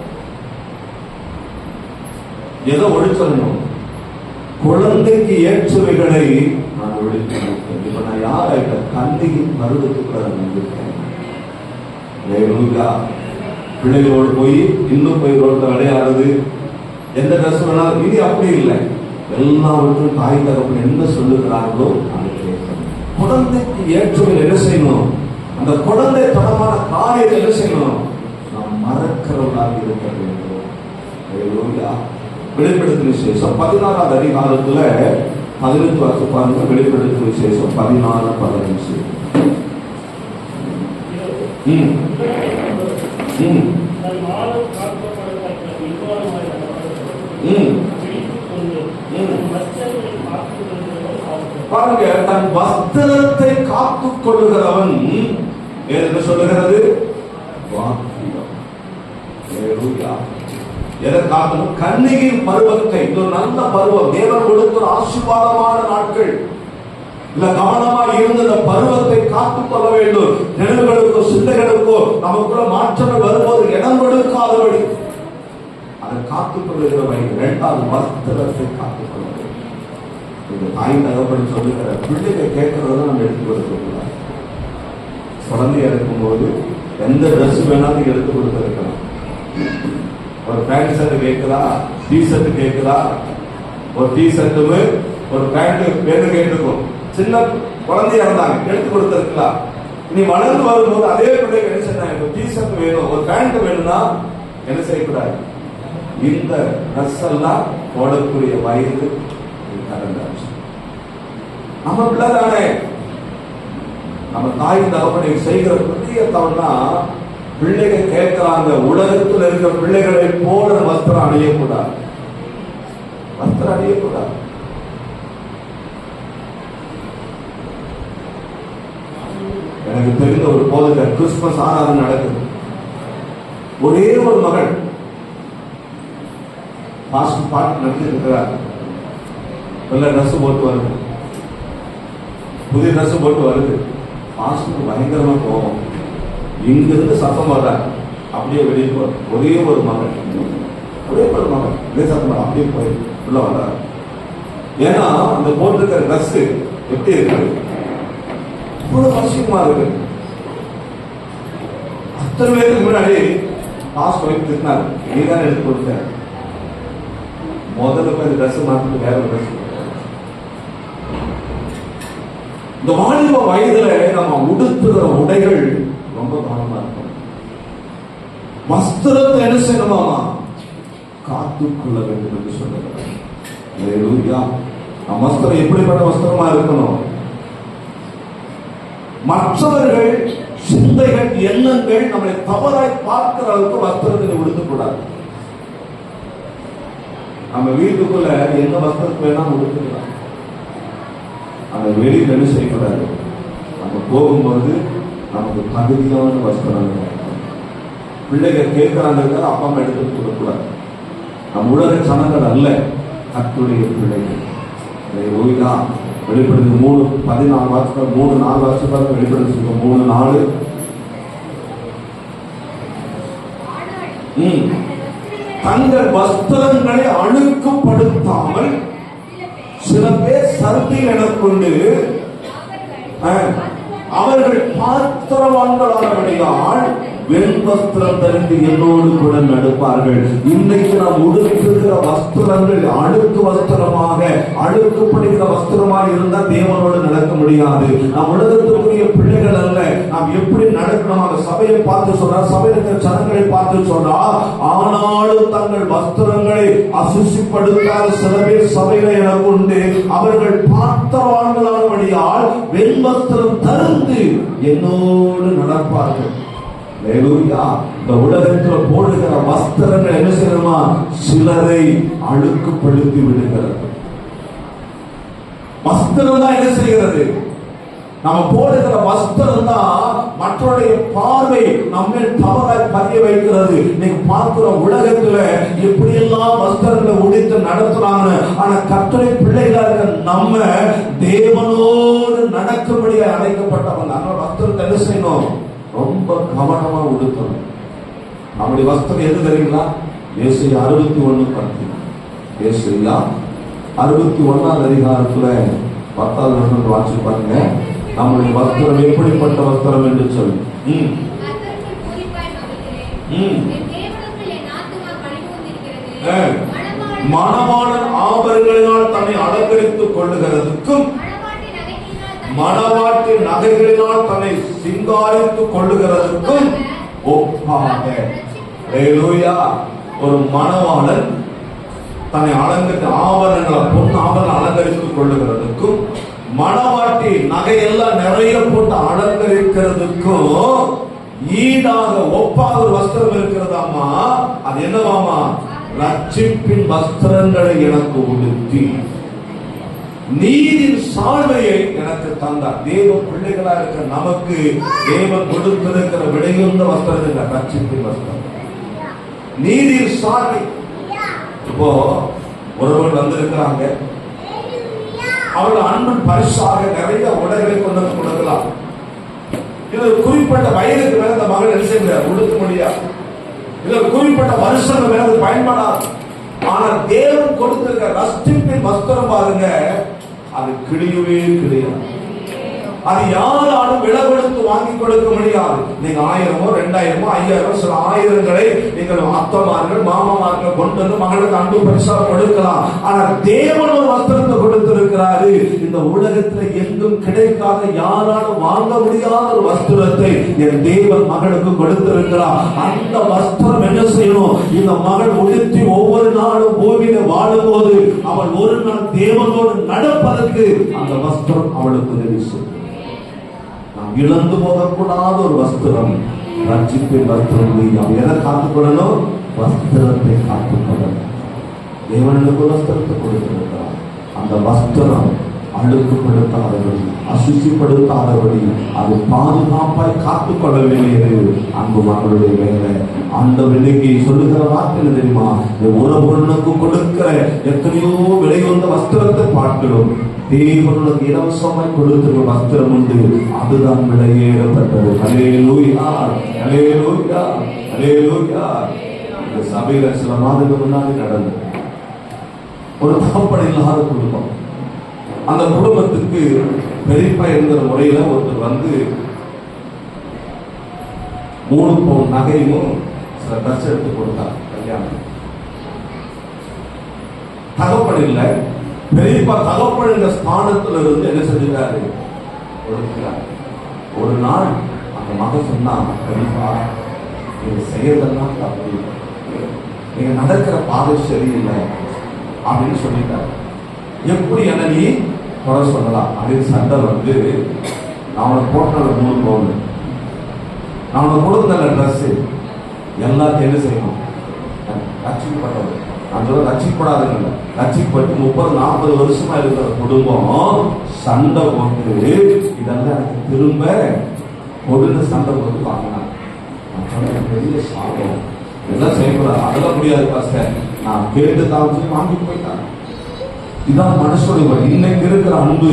எதை ஒழிச்சிடணும்? குழந்தைக்கு ஏற்றவைகளை நான் ஒழிக்கணும். இப்ப நான் யார்கிட்ட கண்ணியின் பருவத்துக்குள்ள வந்திருக்கேன். பிள்ளைகளோடு போய் இன்னும் போய் ரோட்ல விளையாடுறது, எந்த ட்ரெஸ் வேணாலும். இது அப்படி இல்லை, எல்லாவற்றும் தாய் தகப்பன் என்ன சொல்லுகிறார்களோ அதை கேட்கணும். குழந்தைக்கு ஏற்றவை என்ன செய்யணும்? அந்த குழந்தை தனமான காரியத்தை என்ன செய்யணும்? நாம் மறக்கிறவர்களாக இருக்க வேண்டும். வெளிப்படுத்தின விசேஷம் 16ஆவது அதிகாரத்துல 18 வருஷம் பாருங்க. வெளிப்படுத்தின விசேஷம் 14:15. பாருங்க, தன் வஸ்திரத்தை காத்துக் கொள்ளுகிறவன் என்ன சொல்லுகிறது? எதை காக்கணும்? கன்னிகையின் பருவத்தை. இது ஒரு நல்ல பருவம், தேவன் கொடுத்த ஆசீர்வாதமான நாட்கள். இல்ல கவனமா இருந்து இந்த பருவத்தை காத்துக் கொள்ள வேண்டும். நினைவுகளுக்கோ சிந்தைகளுக்கோ நமக்குள்ள மாற்றங்கள் வரும்போது இடம் கொடுக்காதபடி அதை காத்துக் கொள்ளுகிற வயது. 2வது வஸ்திரத்தை காத்துக் கொள்ள வேண்டும். இந்த தாய் தகப்பன் சொல்லுகிற பிள்ளைகள் கேட்கறத நம்ம எடுத்து கொடுக்கக்கூடாது. குழந்தையா இருக்கும்போது எந்த ட்ரெஸ் வேணாலும் எடுத்து கொடுக்க இருக்கலாம். ஒரு பேண்ட் ஷர்ட் கேட்குதா, டி ஷர்ட் கேட்குதா, ஒரு டி ஷர்ட்டுமே ஒரு பேண்ட் வேணும் கேட்டுக்கும். சின்ன குழந்தையா இருந்தாங்க, எடுத்து கொடுத்துருக்கலாம். நீ வளர்ந்து வரும்போது அதே பிள்ளைக்கு என்ன செய்யணும்? டி ஷர்ட் வேணும், ஒரு பேண்ட் வேணும்னா என்ன செய்யக்கூடாது? இந்த ட்ரெஸ் எல்லாம் போடக்கூடிய வயது கடந்தாச்சு. நம்ம பிள்ளை தானே. நம்ம தாய் தகப்பனை செய்கிற பெரிய தவறுனா, பிள்ளைகள் கேட்கிறாங்க, உலகத்தில் இருக்கிற பிள்ளைகளை போல வஸ்திரம் அணியக்கூடாது, வஸ்திரம் அணியக்கூடாது. எனக்கு தெரிந்த ஒரு போதகர் கிறிஸ்துமஸ் ஆராதனை நடக்குது. ஒரே ஒரு மகள் பாட்டு நடத்திட்டு இருக்கிறார். நல்ல ட்ரெஸ் போட்டு வருது, புதிய ட்ரெஸ் போட்டு வருது. பாஸ்டருக்கு பயங்கரமா போகும். இங்கிருந்து சத்தம் வர்ற அப்படியே வெளியே போற ஒரே ஒரு மகன் இதே சத்தம் அப்படியே போய் உள்ள வர்ற. ஏன்னா அந்த போட்டிருக்கிற ட்ரெஸ் எப்படி இருக்கு, இவ்வளவு அவசியமா இருக்கு. அத்தனை பேருக்கு முன்னாடி பாஸ்டர் போய் திட்டினாரு, நீதான் எடுத்து கொடுத்த. முதல்ல போய் ட்ரெஸ் மாத்திட்டு வேற ஒரு ட்ரெஸ். இந்த வாலிப வயதுல நம்ம உடுத்துகிற உடைகள் ரொம்ப கவனமா இருக்கும். வஸ்திரத்தை என்ன செய்யணுமா, காத்துக்கொள்ள வேண்டும் என்று சொல்லுகிறார். வஸ்திரம் எப்படிப்பட்ட வஸ்திரமா இருக்கணும்? மற்றவர்கள் சிந்தைகள் எண்ணங்கள் நம்மளை தவறாய் பார்க்கிற அளவுக்கு வஸ்திரத்தை உடுத்தக்கூடாது. நம்ம வீட்டுக்குள்ள என்ன வஸ்திரத்தை வேணா உடுத்துக்கலாம். அந்த வெளியில் என்ன செய்யக்கூடாது, நம்ம போகும்போது நமக்கு தகுதியான வஸ்திரம். பிள்ளைகள் கேட்கிறாங்க, அப்பா அம்மா எடுத்து கொடுக்கூடாது. நம் உலக சனங்கள் அல்ல, கர்த்தருடைய பிள்ளைகள். வெளிப்படுத்தி 3:14 வாசகம் 3-4 வாசகம் வெளிப்படுத்தி 3-4. தங்கள் வஸ்திரங்களை அழுக்குப்படுத்தாமல் சில பேர் சர்தி எனக்கொண்டு அவர்கள் பாத்திரவான்களானபடியால் வெண்வஸ்திரம் தரிந்து என்னோடு கூட நடப்பார்கள். இன்றைக்கு நாம் உடுத்துகிற வஸ்திரங்கள் அழுக்கு வஸ்திரமாக, அழுக்குப்படுகிற வஸ்திரமாக இருந்தால் தேவனோடு நடக்க முடியாது. நாம் உலகத்துக்குரிய பிள்ளைகள் அல்ல. நாம் எப்படி நடக்கணும், அந்த சபையை பார்த்து சொல்றார், சபையில் இருக்கிற ஜனங்களை பார்த்து சொல்றார். ஆனாலும் தங்கள் வஸ்திரங்களை அசுசிப்படுத்தாத சில பேர் சபையில எனக்கு உண்டு. அவர்கள் பாத்திரவான்களானபடியால் வெண்வஸ்திரம் தரிந்து என்னோடு நடப்பார்கள். இந்த உலகத்துல போடுகிற வஸ்திரங்கள் என்ன செய்யணுமா, சிலரை அழுக்குப்படுத்தி விடுகிறது. வஸ்திரம் தான் என்ன செய்கிறது, நம்ம போடுகிற வஸ்திரம் தான் மற்றவருடைய பார்வை நம்ம தவறாய் பதிய வைக்கிறது. நீங்க பார்க்கிற உலகத்துல எப்படி எல்லாம் வஸ்திரங்களை உடைத்து நடத்துறாங்க. ஆனா கர்த்தருடைய பிள்ளைகளா இருக்க நம்ம தேவனோடு நடக்கும்படியா அழைக்கப்பட்டவங்க. அந்த வஸ்திரத்தை என்ன செய்யணும், ரொம்ப கவனமா உடுத்தணும். நம்முடைய வஸ்திரம் எது தெரியுங்களா, ஏசாயா 61:10. ஏசாயா 61ஆம் அதிகாரத்துல 10வது வசனம் வாசிச்சு பாருங்க. நம்முடைய வஸ்திரம் எப்படிப்பட்ட வஸ்திரம் என்று சொல்லி, மணவாளன் ஆபரணங்களினால் தன்னை அலங்கரித்துக் கொள்ளுகிறதுக்கும் மணவாட்டி நகைகளினால் தன்னை சிங்காரித்துக் கொள்ளுகிறதுக்கும் ஒப்பாக. ஒரு மணவாளன் தன்னை அலங்கரித்து ஆபரணங்களை பொன் ஆபரணம் அலங்கரித்துக் கொள்ளுகிறதுக்கும் மணவாட்டி நகையெல்லாம் நிறைய போட்டு அலங்கரிக்கிறதுக்கும் ஈடாக ஒப்பாக ஒரு வஸ்திரம் இருக்கிறதாமா. அது என்னவாமா, ரட்சிப்பின் வஸ்திரங்களை எனக்கு உடுத்தி நீதின் சால்வையை எனக்கு தந்தார். தேவ பிள்ளைகளா இருக்கிற நமக்கு தேவன் கொடுத்திருக்கிற விடையுள்ள வஸ்திரம் இல்ல, ரட்சிப்பின் வஸ்திரம், நீதியின் சால்வை. இப்போ ஒருவர் வந்திருக்கிறாங்க, அவர்கள் அன்பன் பரிசாக நிறைய உடைகளை கொண்டு வந்து கொடுக்கலாம். இது குறிப்பிட்ட வயதுக்கு மேல இந்த மகள் என்ன செய்ய உடுத்த முடியாது. இது குறிப்பிட்ட வருஷங்கள் மேல பயன்படாது. ஆனா தேவன் கொடுத்திருக்க ரட்சிப்பின் வஸ்திரம் பாருங்க, அது கிழியவே கிடையாது. அது யாராலும் விலை கொடுத்து வாங்கி கொடுக்க முடியாது. நீங்க 1000மோ 2000மோ 5000 சில ஆயிரங்களை நீங்கள் அத்தமார்கள் மாமாமார்கள் கொண்டு வந்து மகளுக்கு அன்பு பரிசா கொடுக்கலாம். ஆனா தேவன் ஒரு வஸ்திரத்தை கொடுத்திருக்கிறாரு. இந்த உலகத்துல எங்கும் கிடைக்காத, யாராலும் வாங்க முடியாத ஒரு வஸ்திரத்தை என் தேவன் மகளுக்கு கொடுத்திருக்கிறார். அந்த வஸ்திரம் என்ன செய்யணும், இந்த மகள் உடுத்தி ஒவ்வொரு நாளும் பூமியில வாழும் போது அவள் ஒரு நாள் தேவனோடு நடப்பதற்கு அந்த வஸ்திரம் அவளுக்கு உதவி செய்யும். இழந்து போகக்கூடாத ஒரு வஸ்திரம், ரட்சிப்பின் வஸ்திரம். அவன் எதை காத்துக்கொள்ளணும், வஸ்திரத்தை காத்துக்கொள்ளணும். தேவனுக்கு வஸ்திரத்தை கொடுத்திருக்கிறார். அந்த வஸ்திரம் அழுக்குப்படுத்தாதபடி, அசுசிப்படுத்தாதபடி அது பாதுகாப்பாய் காத்துக்கொள்ள வேண்டியது அன்பு மக்களுடைய வேலை. அந்த விலைக்கு சொல்லுகிற வார்த்தை தெரியுமா? உறவுகளுக்கு கொடுக்கிற எத்தனையோ விலை வந்த வஸ்திரத்தை பார்க்கிறோம், தேவனுக்கு இலவசமாய் கொடுக்கிற வஸ்திரம் உண்டு, அதுதான் விலையேறப்பட்டது. அல்லேலூயா, அல்லேலூயா, அல்லேலூயா. இந்த சபையில சில மாதங்களுக்கு முன்னாடி நடந்தது. ஒரு தகப்பன் இல்லாத குடும்பம். அந்த குடும்பத்துக்கு பெரியப்பா என்கிற முறையில ஒருத்தர் வந்து 3 பவுன் நகையும் சில ட்ரெஸ் எடுத்து கொடுத்தார் கல்யாணம். தகப்பன் இல்லை, பெரியப்பா தகப்பன் என்ற ஸ்தானத்துல இருந்து என்ன செஞ்சுட்டாரு? கொடுக்கிறார். ஒரு நாள் அந்த மகன் சொன்னா, பெரியப்பா நீங்க செய்யறதெல்லாம் தப்பு, நீங்க நடக்கிற பாதை சரியில்லை அப்படின்னு சொல்லிட்டாரு. எப்படி என்ன நீ குறை சொல்லலாம் அப்படின்னு சண்டை வந்து, நான் உனக்கு போட்ட 3 பவுன், நான் உனக்கு கொடுத்த ட்ரெஸ் எல்லாத்தையும் என்ன செய்யணும்? ரட்சிக்கப்பட்டது. நான் சொல்ல ரட்சிக்கப்படாதுங்க, ரட்சிக்கப்பட்டு 30-40 வருஷமா இருக்கிற குடும்பம் சண்டை போட்டு இதெல்லாம் எனக்கு திரும்ப கொடுன்னு சண்டை போட்டு வாங்கினாங்க. பெரிய சாபம், எல்லாம் செய்யக்கூடாது, அதெல்லாம் முடியாது பாஸ்டர், நான் கேட்டு தாழ்ச்சி வாங்கி போயிட்டாங்க. இதான் மனுஷனுடைய இன்னைக்கு இருக்கிற அன்பு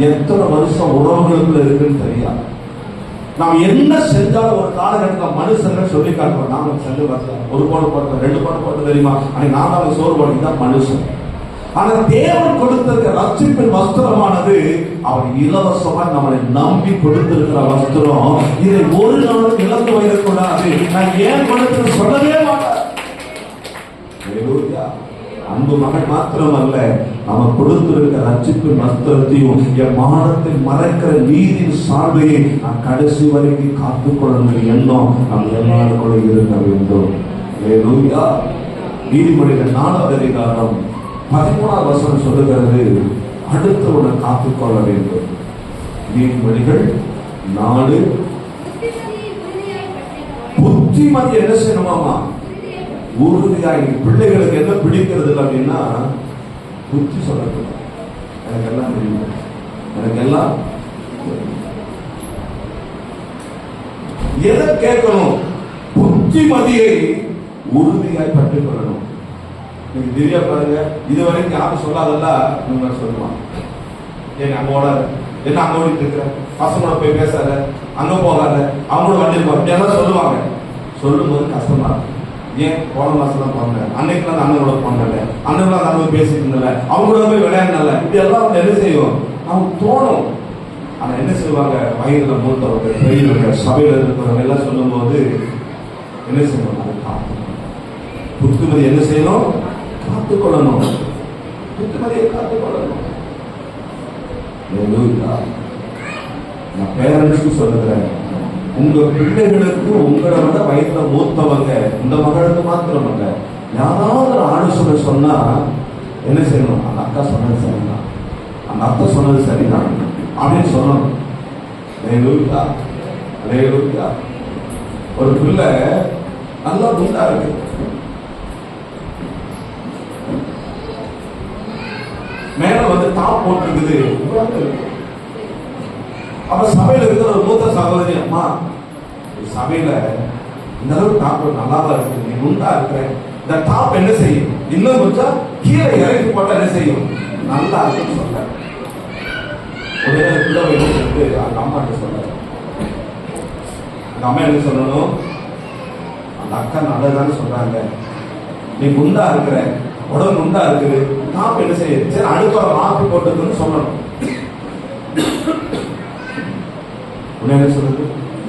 எத்தனை வருஷம் உறவுகளுக்குள்ள இருக்குன்னு தெரியாது. நாம் என்ன செஞ்சாலும் ஒரு காலகட்டத்தில் மனுஷன் சொல்லி காட்டுவோம், நாம செல்லு வரல, 1 பவுன் போட்டோம், 2 பவுன் போட்டோம் தெரியுமா, அன்னைக்கு நாம சோறு போட்டு தான் மனுஷன். ஆனா தேவன் கொடுத்திருக்கிற ரட்சிப்பின் வஸ்திரமானது அவர் இலவசமா நம்மளை நம்பி கொடுத்திருக்கிற வஸ்திரம். இதை ஒரு நாளும் இழந்து வைக்கக்கூடாது. நான் ஏன் கொடுத்து சொல்லவே மாட்டேன். அன்பு மகன் மாத்திரமல்ல, நம்ம கொடுத்திருக்கிற ரட்சிப்பின் வஸ்திரத்தையும் என் மானத்தை மறைக்கிற நீதியின் சார்பையை நான் கடைசி வரைக்கும் காத்துக்கொள்ள எண்ணம் நம் எல்லாருக்குள்ள இருக்க வேண்டும். நீதிமொழிகள் 4வது அதிகாரம் 13வது வசனம் சொல்லுகிறது, அடுத்தவனை காத்துக்கொள்ள வேண்டும். நீதிமொழிகள் 4. புத்திமதி என்ன செய்யணுமாமா? உறுதியாக. பிள்ளைகளுக்கு என்ன பிடிக்கிறது அப்படின்னா புத்தி சொல்லக்கூடாது. எனக்கு எல்லாம் தெரியும், எனக்கு எல்லாம் எதை கேட்கணும்? புத்திமதியை உறுதியாய் பற்றிக் கொள்ளணும். நீங்க தெரிய பாருங்க, இதுவரைக்கும் யாரும் சொல்லாதல்ல நீங்க சொல்லுவாங்க, ஏன் அங்க ஓடாத, என்ன அங்க ஓடிட்டு இருக்கிற, பசங்களோட போய் பேசாத, அங்க போகாத, அவங்களோட வண்டி அப்படியெல்லாம் சொல்லுவாங்க. சொல்லும் போது கஷ்டமா இருக்கும். ஏன் போன மாசம் தான் போனேன், அன்னைக்கு தான் அண்ணனோட போனல, அண்ணன் அண்ணன் பேசிட்டு இருந்தல, அவங்களோட போய் விளையாடல, இப்படி எல்லாம் அவங்க என்ன செய்வோம்? அவங்க தோணும். ஆனா என்ன செய்வாங்க? வயதுல மூத்தவங்க, பெரியவங்க, சபையில இருக்கிறவங்க எல்லாம் சொல்லும் போது என்ன செய்வோம்? அதை காத்துக்கணும். புத்துமதி என்ன செய்யணும்? காத்துக்கொள்ளணும். புத்துமதியை காத்துக்கொள்ளணும். நான் பேரண்ட்ஸ்க்கு சொல்லுகிறேன், உங்க பிள்ளைகளுக்கு உங்களை விட வயதுல மூத்தவங்க, இந்த மகளுக்கு மாத்திரம் அல்ல, யாராவது ஒரு ஆலோசனை சொன்னா என்ன செய்யணும்? அந்த அக்கா சொன்னது சரிதான், அந்த அத்தை சொன்னது சரிதான் அப்படின்னு சொல்லணும். ஒரு பிள்ளை நல்லா குண்டா இருக்கு, மேல வந்து டாப் போட்டிருக்குது. அப்ப சபையில இருக்கிற ஒரு மூத்த சகோதரி, அம்மா சபையில இந்த அளவுக்கு டாப் நல்லாதான் இருக்கு, நீ குண்டா இருக்கிற, இந்த டாப் என்ன செய்யும்? இன்னும் கொஞ்சம் கீழே இறக்கி போட்டா என்ன செய்யும்? நல்லா இருக்குன்னு சொல்ல. உடனே பிள்ளை சொல்லிட்டு அந்த அம்மா என்ன சொல்ல, அந்த அம்மா என்ன சொல்லணும்? அந்த அக்கா நல்லதான்னு சொல்றாங்க, நீ குண்டா இருக்கிற, உடம்பு குண்டா இருக்குது, டாப் என்ன செய்யும்? சரி அடுத்த மாப்பி போட்டுருக்குன்னு சொல்லணும். என்ன சொல்றது?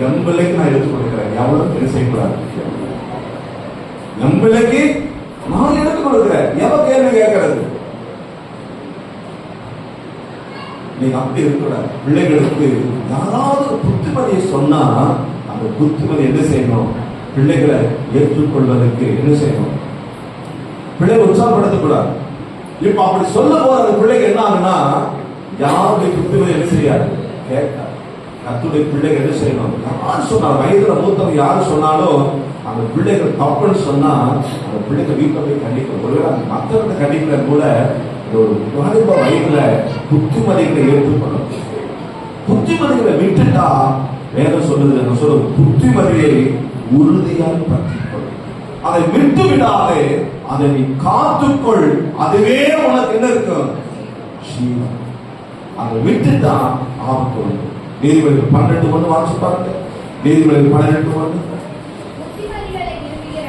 எம்பிள்ளைக்கு நான் எடுத்து கொடுக்கிறேன், எவ்வளவு என்ன செய்யக்கூடாது? எம்பிள்ளைக்கு நான் எடுத்து கொடுக்கிறேன், எவ கேள்வி கேட்கறது? நீங்க அப்படி இருக்கக்கூடாது. பிள்ளைகளுக்கு யாராவது புத்திமதியை சொன்னா அந்த புத்திமதி என்ன செய்யணும்? பிள்ளைகளை ஏற்றுக்கொள்வதற்கு என்ன செய்யணும்? பிள்ளைகளை உற்சாகப்படுத்தக்கூடாது. இப்ப அப்படி சொல்ல போற அந்த பிள்ளைக்கு என்ன ஆகுனா, யாருடைய புத்திமதி என்ன செய்யாது? கேட்காது. கர்த்தருடைய பிள்ளைகள் என்ன செய்யணும்? யார் சொன்னாலும், வயதுல மூத்தவங்க யாரு சொன்னாலும் அந்த பிள்ளைகள் தப்புன்னு சொன்னா அந்த பிள்ளைகள் வீட்டை போய் கண்டிக்கணும். ஒருவேளை அந்த மற்றவர்கிட்ட கண்டிக்கிற கூட ஒரு வாலிப வயதுல புத்திமதிகளை ஏற்றுக்கொள்ளணும். புத்திமதிகளை விட்டுட்டா வேதம் சொல்லுது, என்ன சொல்ல, புத்திமதியை உறுதியாக பற்றிக்கொள், அதை விட்டு விடாதே, அதை நீ காத்துக்கொள், அதுவே உனக்கு என்ன இருக்கும், ஜீவன். அதை விட்டுட்டா ஆபத்து வரும். நீதிபதிகள் 12:1 வாசிச்சு பாருங்க. நீதிபதிகள் 12:1.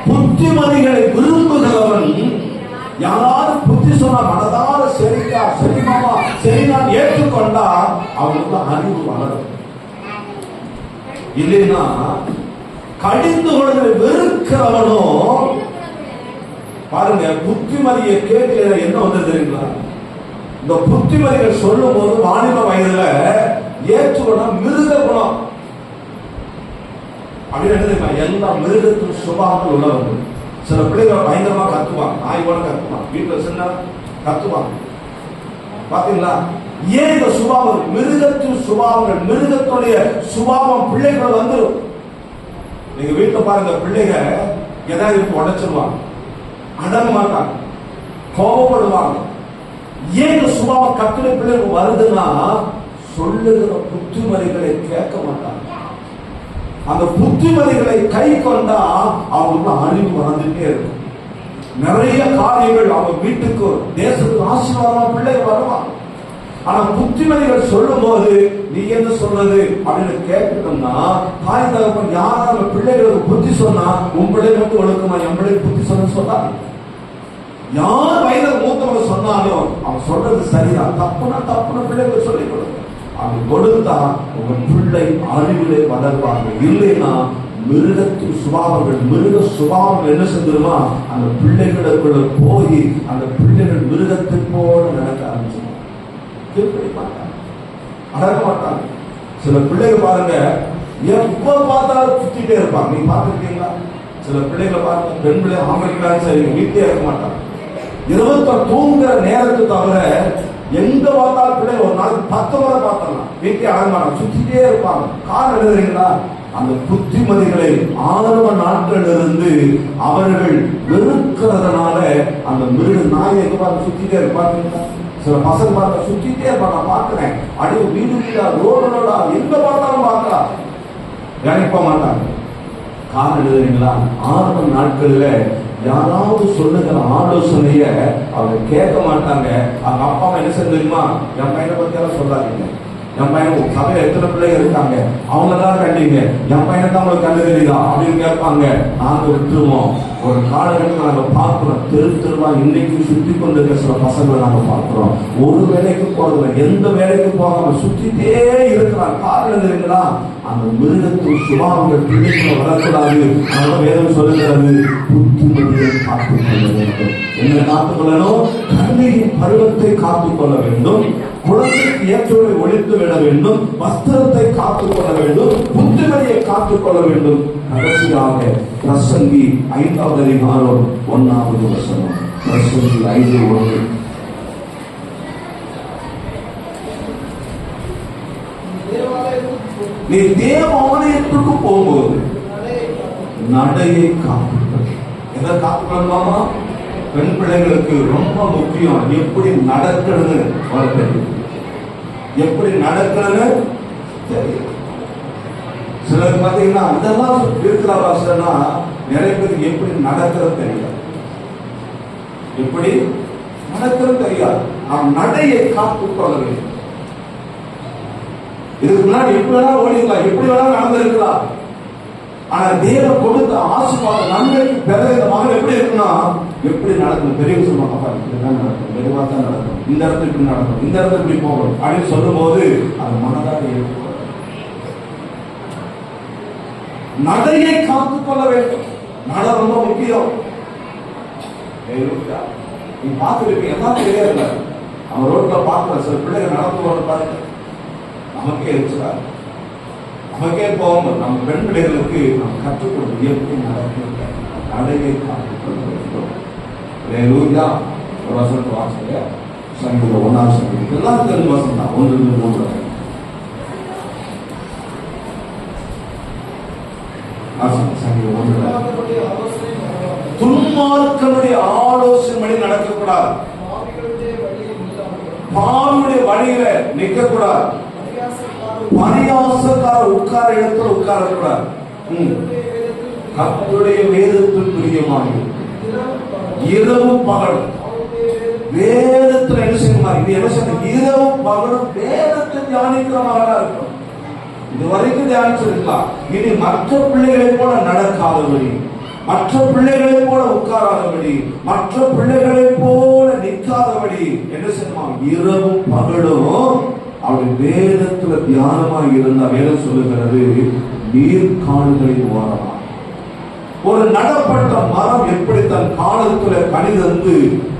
புத்திமதிகளை விரும்புகிறவன், யாராவது புத்தி சொன்னா மனதார சரிக்கா, சரி மாமா, சரி நான் ஏற்றுக்கொண்டா அவனுக்கு அறிவு வளரும். இல்லைன்னா கடிந்து கொள்வதை வெறுக்கிறவனோ, பாருங்க, புத்திமதியை கேட்கிற என்ன வந்து தெரியுங்களா, இந்த புத்திமதிகள் சொல்லும் போது வாலிப வயதுல ஏற்றுக்கொள்ள மிருக குணம் அப்படின்னு என்ன தெரியுமா, எல்லா மிருகத்தின் சுபாவங்கள் உள்ளவர்கள். சில பிள்ளைகள் பயங்கரமா கத்துவாங்க, நாய் கூட கத்துவாங்க, வீட்டுல சின்ன கத்துவாங்க, பாத்தீங்களா? ஏன் இந்த சுபாவம், மிருகத்தின் சுபாவங்கள், மிருகத்துடைய சுபாவம் பிள்ளைகள் வந்துடும். நீங்க வீட்டுல பாருங்க, பிள்ளைங்க ஏதாவது உடைச்சிருவாங்க, அடங்க மாட்டாங்க, கோபப்படுவாங்க. ஏன் இந்த சுபாவம் கத்துடைய பிள்ளைகள் வருதுன்னா, சொல்லுகிற புத்திமதிகளை கேட்க மாட்டாங்க. அந்த புத்திமதிகளை கை கொண்டா அவங்களுக்கு அறிவு வளர்ந்துட்டே இருக்கும். நிறைய காரியங்கள் அவங்க வீட்டுக்கு, தேசத்துக்கு ஆசீர்வாதமா பிள்ளைகள் வருவாங்க. ஆனா புத்திமதிகள் சொல்லும் போது நீ என்ன சொல்றது அப்படின்னு கேட்கணும்னா, தாய் தகப்பன் யாராவது பிள்ளைகளுக்கு புத்தி சொன்னா, உன் பிள்ளை மட்டும் ஒழுக்கமா, என் பிள்ளைக்கு புத்தி சொன்னா, யார் வயதில் மூத்தவங்க சொன்னாலும் அவன் சொல்றது சரிதான், தப்புனா தப்புன்னு பிள்ளைகளுக்கு சொல்லிக் கொடுங்க. அப்படி கொடுத்தா உங்க பிள்ளை அறிவிலே வளர்வாங்க. இல்லைன்னா மிருகத்தின் சுபாவங்கள், மிருக சுபாவங்கள் என்ன செஞ்சிருமா, அந்த பிள்ளைகளுக்குள்ள போய் அந்த பிள்ளைகள் மிருகத்தை போல நடக்க ஆரம்பிச்சிருவாங்க. அடங்க மாட்டாங்க. சில பிள்ளைகள் பாருங்க, எப்ப பார்த்தாலும் சுத்திட்டே இருப்பாங்க. நீங்க பார்த்துருக்கீங்களா? சில பிள்ளைகளை பாருங்க, பெண் பிள்ளை ஆம்பளைக்காலும் சரி, வீட்டே இருக்க மாட்டாங்க. 24 தூங்குற நேரத்தை தவிர எங்க பார்த்தாலும் பிள்ளை ஒரு நாளைக்கு 10 முறை பார்த்தலாம், வீட்டை அடங்க மாட்டாங்க, சுத்திட்டே இருப்பாங்க. காரணம் எழுதுறீங்களா? அந்த புத்திமதிகளை ஆரம்ப நாட்கள் இருந்து அவர்கள் வெறுக்கிறதுனால அந்த மிருக நாயை எங்க பார்த்து சுத்திட்டே இருப்பாங்க. சில பசங்க பார்த்த சுத்திட்டே இருப்பாங்க, பார்க்கிறேன், அடி வீடு வீடா, ரோடா, எங்க பார்த்தாலும் பார்க்கலாம், வேலைக்கு போக மாட்டாங்க. காரணம் எழுதுறீங்களா? ஆரம்ப நாட்கள்ல யாராவது சொல்லுகிற ஆலோசனைய அவங்க கேட்க மாட்டாங்க. அவங்க அப்பா என்ன செஞ்சுமா, என் பையனை பத்தி எல்லாம் சொல்லாதீங்க, என் பையன் சபையில எத்தனை பிள்ளைங்க இருக்காங்க, அவங்க எல்லாம் கண்டிங்க, என் பையனை தான் உங்களுக்கு கண்டு தெரியுதா அப்படின்னு கேட்பாங்க. நாங்க விட்டுருவோம். ஒரு காலகட்டத்தில் நாங்க பார்க்கிறோம், தெருவா இன்னைக்கு சுத்தி கொண்டு இருக்கிற சில பசங்களை நாங்க பார்க்கிறோம். ஒரு வேலைக்கு போறதில்லை, எந்த வேலைக்கு போகாம சுத்திட்டே இருக்கிறாங்க. காரணம் தெரியுங்களா? அந்த மிருகத்தின் சுபாவங்கள் பிள்ளைகளை வளர்க்கூடாது. அதனால வேதம் சொல்லுகிறது, புத்திமதியை காத்துக்கொள்ள வேண்டும். என்ன காத்துக்கொள்ளணும்? கண்ணியின் பருவத்தை காத்துக்கொள்ள வேண்டும், குழந்தைக்கு ஏற்றோரை ஒழித்து விட வேண்டும், வஸ்திரத்தை காத்துக்கொள்ள வேண்டும், புத்திமதியை காத்துக்கொள்ள வேண்டும். கடைசியாக பிரசங்கி 5வது அதிகாரம் 1வது வசனம். பிரசங்கி 5:1. நீ தேவாலயத்துக்கு போகும்போது நடையை காத்துக்கொள். எதை காத்துக்கொள்ளலாமா? பெண் பிள்ளைகளுக்கு ரொம்ப முக்கியம், எப்படி நடக்கிறது தெரியும், எப்படி நடக்கிறது தெரியும். சிலர் பார்த்தீங்கன்னா இதெல்லாம் இருக்கிற வாசனா, நிறைய பேருக்கு எப்படி நடக்கிறது தெரியாது, எப்படி நடக்கிறது தெரியாது. நாம் நடையை காத்துக்கொள்ள வேண்டும். இதுக்கு முன்னாடி எப்படி வேணாலும் ஓடிக்கலாம், எப்படி வேணாலும் நடந்திருக்கலாம். ஆனா தேவன் கொடுத்த ஆசீர்வாத நன்மைக்கு பிறகு இந்த மகன் எப்படி இருக்குன்னா, எப்படி நடக்கும், பெரிய சொல்லுவாங்க, இப்படிதான் நடக்கும், மெதுவாக தான் நடக்கும், இந்த இடத்துல இப்படி நடக்கும், இந்த இடத்துல இப்படி போகணும் அப்படின்னு சொல்லும் போது அது மனதாக இருக்கும். நடையை காத்துக்கொள்ள வேண்டும். நட ரொம்ப முக்கியம். நீ பார்த்துருக்க எல்லாம் தெரியாது. அவன் ரோட்ல பார்க்கிற சில பிள்ளைகள் நடந்து போற பாருங்க, நமக்கே இருக்கிறார், நமக்கே போகும். நம்ம பெண் பிள்ளைகளுக்கு நம்ம கற்றுக் கொடுத்து எப்படி நடக்க நடையை காத்துக்கொள்ள வேண்டும். ஒரு வசனத்தை வாசிங்க, சங்கீதம் 1ஆம் சங்கீதம், எல்லாம் தெரிஞ்ச வசனம் தான், 1-3 வரை. சங்கீதம் 1. துன்மார்க்கனுடைய ஆலோசனை நடக்கக்கூடாது, பாவியுடைய வழியில நிற்க கூடாது, பரியாசக்கார உட்கார இடத்துல உட்காரக்கூடாது. கர்த்தருடைய வேதத்தில் பிரியமாக இரவும் பகலும் வேதத்துல என்ன செய்யுமா? இது என்ன செய்யணும்? இரவும் பகலும் வேதத்தை தியானிக்கிற மகளா இருக்கும். இது வரைக்கும் தியானிச்சிருக்கலாம். இனி மற்ற பிள்ளைகளை போல நடக்காதபடி, மற்ற பிள்ளைகளை போல உட்காராதபடி, மற்ற பிள்ளைகளை போல நிற்காதபடி என்ன செய்யணுமா? இரவும் பகலும் அவருடைய வேதத்துல தியானமாக இருந்த வேதம் சொல்லுகிறது, நீர்கால்களின் ஓரமா ஒரு நடப்பட்ட மரம் எப்படி தன் காலத்துல கனிதந்து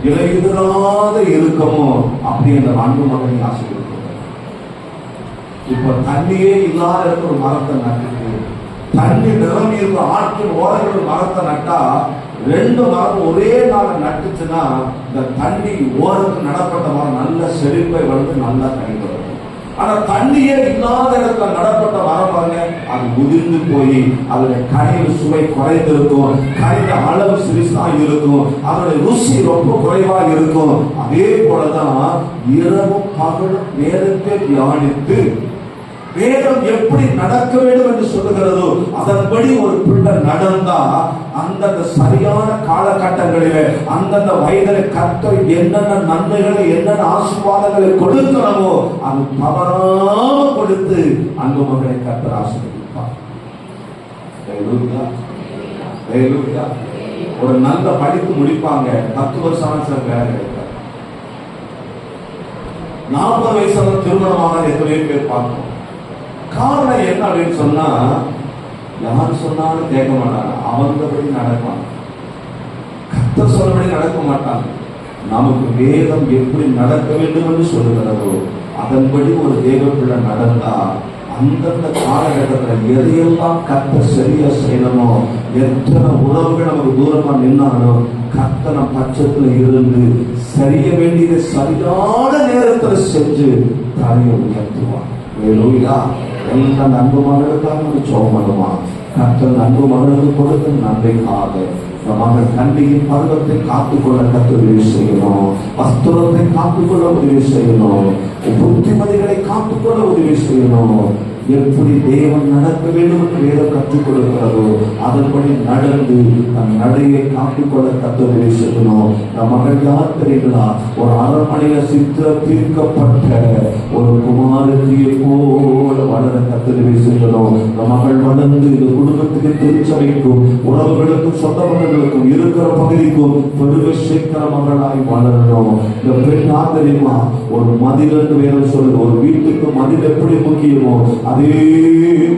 இலையுதிராத இருக்குமோ அப்படி அந்த அன்பு மகனை ஆசீர்வதிக்கிறார். இப்ப தண்ணியே இல்லாத ஒரு மரத்தை நட்டு, தண்ணி நிரம்பி இருக்கிற ஆற்றின் ஓரங்கள் மரத்தை நட்டா, ரெண்டு மரம் ஒரே நாள் நட்டுச்சுன்னா இந்த தண்ணி ஓரத்தில் நடப்பட்ட மரம் நல்ல செழிப்பை வந்து நல்லா கனி வரும். ஆனா தண்ணியே இல்லாத இடத்துல நடப்பட்ட மரம் பாருங்க, அது உதிர்ந்து போய் அதனுடைய கனியில் சுவை குறைந்திருக்கும், கனித அளவு சிறிசா இருக்கும், அதனுடைய ருசி ரொம்ப குறைவா இருக்கும். அதே போலதான் இரவும் பகலும் வேதத்தை தியானித்து வேதம் எப்படி நடக்க வேண்டும் என்று சொல்லுகிறதோ அதன்படி ஒரு பிள்ளை நடந்தா அந்தந்த சரியான காலகட்டங்களிலே அந்தந்த வயதிலே கர்த்தர் என்னென்ன நன்மைகளை என்னென்ன ஆசீர்வாதங்களை கொடுக்கிறோமோ அது தவறாம கொடுத்து அன்பு மக்களை கர்த்தர் ஆசீர்வதிப்பார். ஒரு நல்ல படித்து முடிப்பாங்க, 10 வருஷம் வேலை கிடைப்பார். 40 வயசுல திருமணமாக எத்தனையோ பேர் பார்ப்போம். காரணம் என்ன அப்படின்னு சொன்னா, யார் சொன்னாலும் கேட்க மாட்டாங்க, அவங்கபடி நடப்பாங்க, கர்த்தர் சொல்லபடி நடக்க மாட்டாங்க. நமக்கு வேதம் எப்படி நடக்க வேண்டும் என்று சொல்லுகிறதோ அதன்படி ஒரு தேவ பிள்ளை நடந்தா அந்தந்த காலகட்டத்தில் எதையெல்லாம் கர்த்தர் சரியா செய்யணுமோ, எத்தனை உறவுகள் நமக்கு தூரமா நின்னாலும் கர்த்தர் நம் பட்சத்துல இருந்து செய்ய வேண்டியதை சரியான நேரத்தில் செஞ்சு தலையை உயர்த்துவார். எல்லா நண்பு மகளுக்காக சோமனுமா கர்த்தர் நண்பு மகளுக்கு கொடுத்த நன்மைக்காக மகள் கண்ணியின் பருவத்தை காத்துக்கொள்ள கர்த்தர் உதவி செய்யணும், வஸ்திரத்தை காத்துக்கொள்ள உதவி செய்யணும், புத்திமதிகளை காத்துக்கொள்ள உதவி செய்யணும். எப்படி தேவன் நடக்க வேண்டும் என்று வேதம் கற்றுக் கொடுக்கிறதோ அதன்படி நடந்து தன் நடையை காத்துக்கொள்ள கர்த்தர் உதவி செய்யணும். நம் மகள் யார் தெரியுங்களா? ஒரு அரண்மனையில சித்திர தீர்க்கப்பட்ட ஒரு குமாரத்தியை போல வளர கர்த்தர் உதவி செய்யணும். நம் மகள் வளர்ந்து இந்த குடும்பத்துக்கு திருச்சபைக்கும் உறவுகளுக்கும் சொந்த மகளுக்கும் இருக்கிற பகுதிக்கும் பெருமை சேர்க்கிற மகளாய் வளரணும். இந்த பெண் யார் தெரியுமா? ஒரு மதில் என்று வேதம் சொல்லுது. ஒரு வீட்டுக்கு மதில் எப்படி முக்கியமோ அதே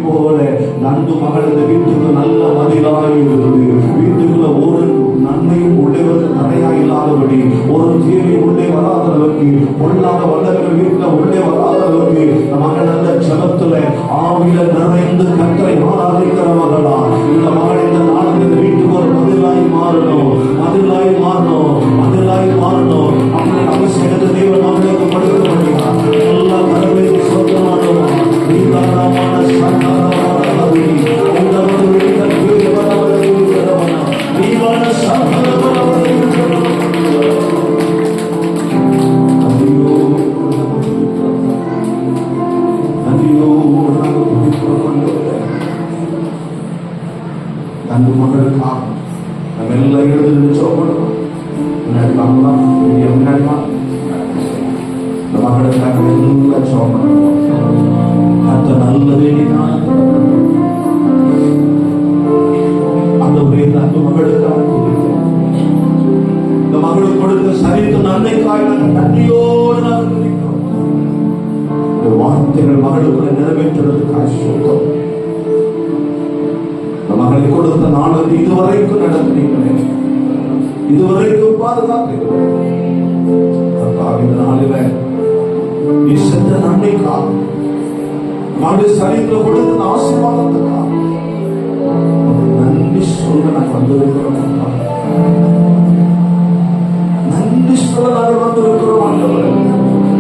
போல நன்கு மகள் இந்த வீட்டுக்கு நல்ல மதிலாக இருந்து வீட்டுக்குள்ள ஒரு நன்மையும் உள்ளே வந்து தடையா இல்லாதபடி, ஒரு தீமை உள்ளே வராத அளவுக்கு, பொல்லாத வல்லவர்கள் வீட்டுல உள்ளே வராத அளவுக்கு மகள் நல்ல ஜபத்துல ஆவியில நிறைந்து கர்த்தரை ஆராதிக்கிற மகளா இந்த மகள் இந்த நாளுக்கு இந்த வீட்டுக்கு ஒரு மதிலாய் மாறணும், மதிலாய் மாறணும், மதிலாய் மாறணும். அப்படி அவசியம் தேவன் மகளுக்கு படுக்க முடியாது. எல்லா கடவுளையும் சொந்தமானோம் நீதானமான சகலமான நதி உங்களோடு நீவான சகலமான தன் மகளுக்காக நம்ம எல்லாம் எழுந்து சொல்லணும். முன்னாடிலாம் முன்னாடிலாம் இந்த மகளுக்காக எல்லாம் சொல்லணும். அந்த நல்ல வேலைதான் அந்த ஒரே தன் மகளுக்காக இந்த மகளுக்கு கொடுத்த சரித்து நன்மைக்காக நாங்கள் நன்றியோடு நாங்கள் இருக்கிறோம். இந்த வார்த்தைகள் மகளுக்குள்ள நிறைவேற்றுவதற்காக சொல்றோம். மகளை கொடுத்த நாள் இதுவரைக்கும் நடந்தீங்களே, இதுவரைக்கும் பாதுகாத்தீங்களே. இந்த நாளில நீ சென்ற நன்மைக்காக நாடு சரித்திர கொடுத்த ஆசீர்வாதத்துக்காக நன்றி சொல்ல நான் வந்திருக்கிறோம்.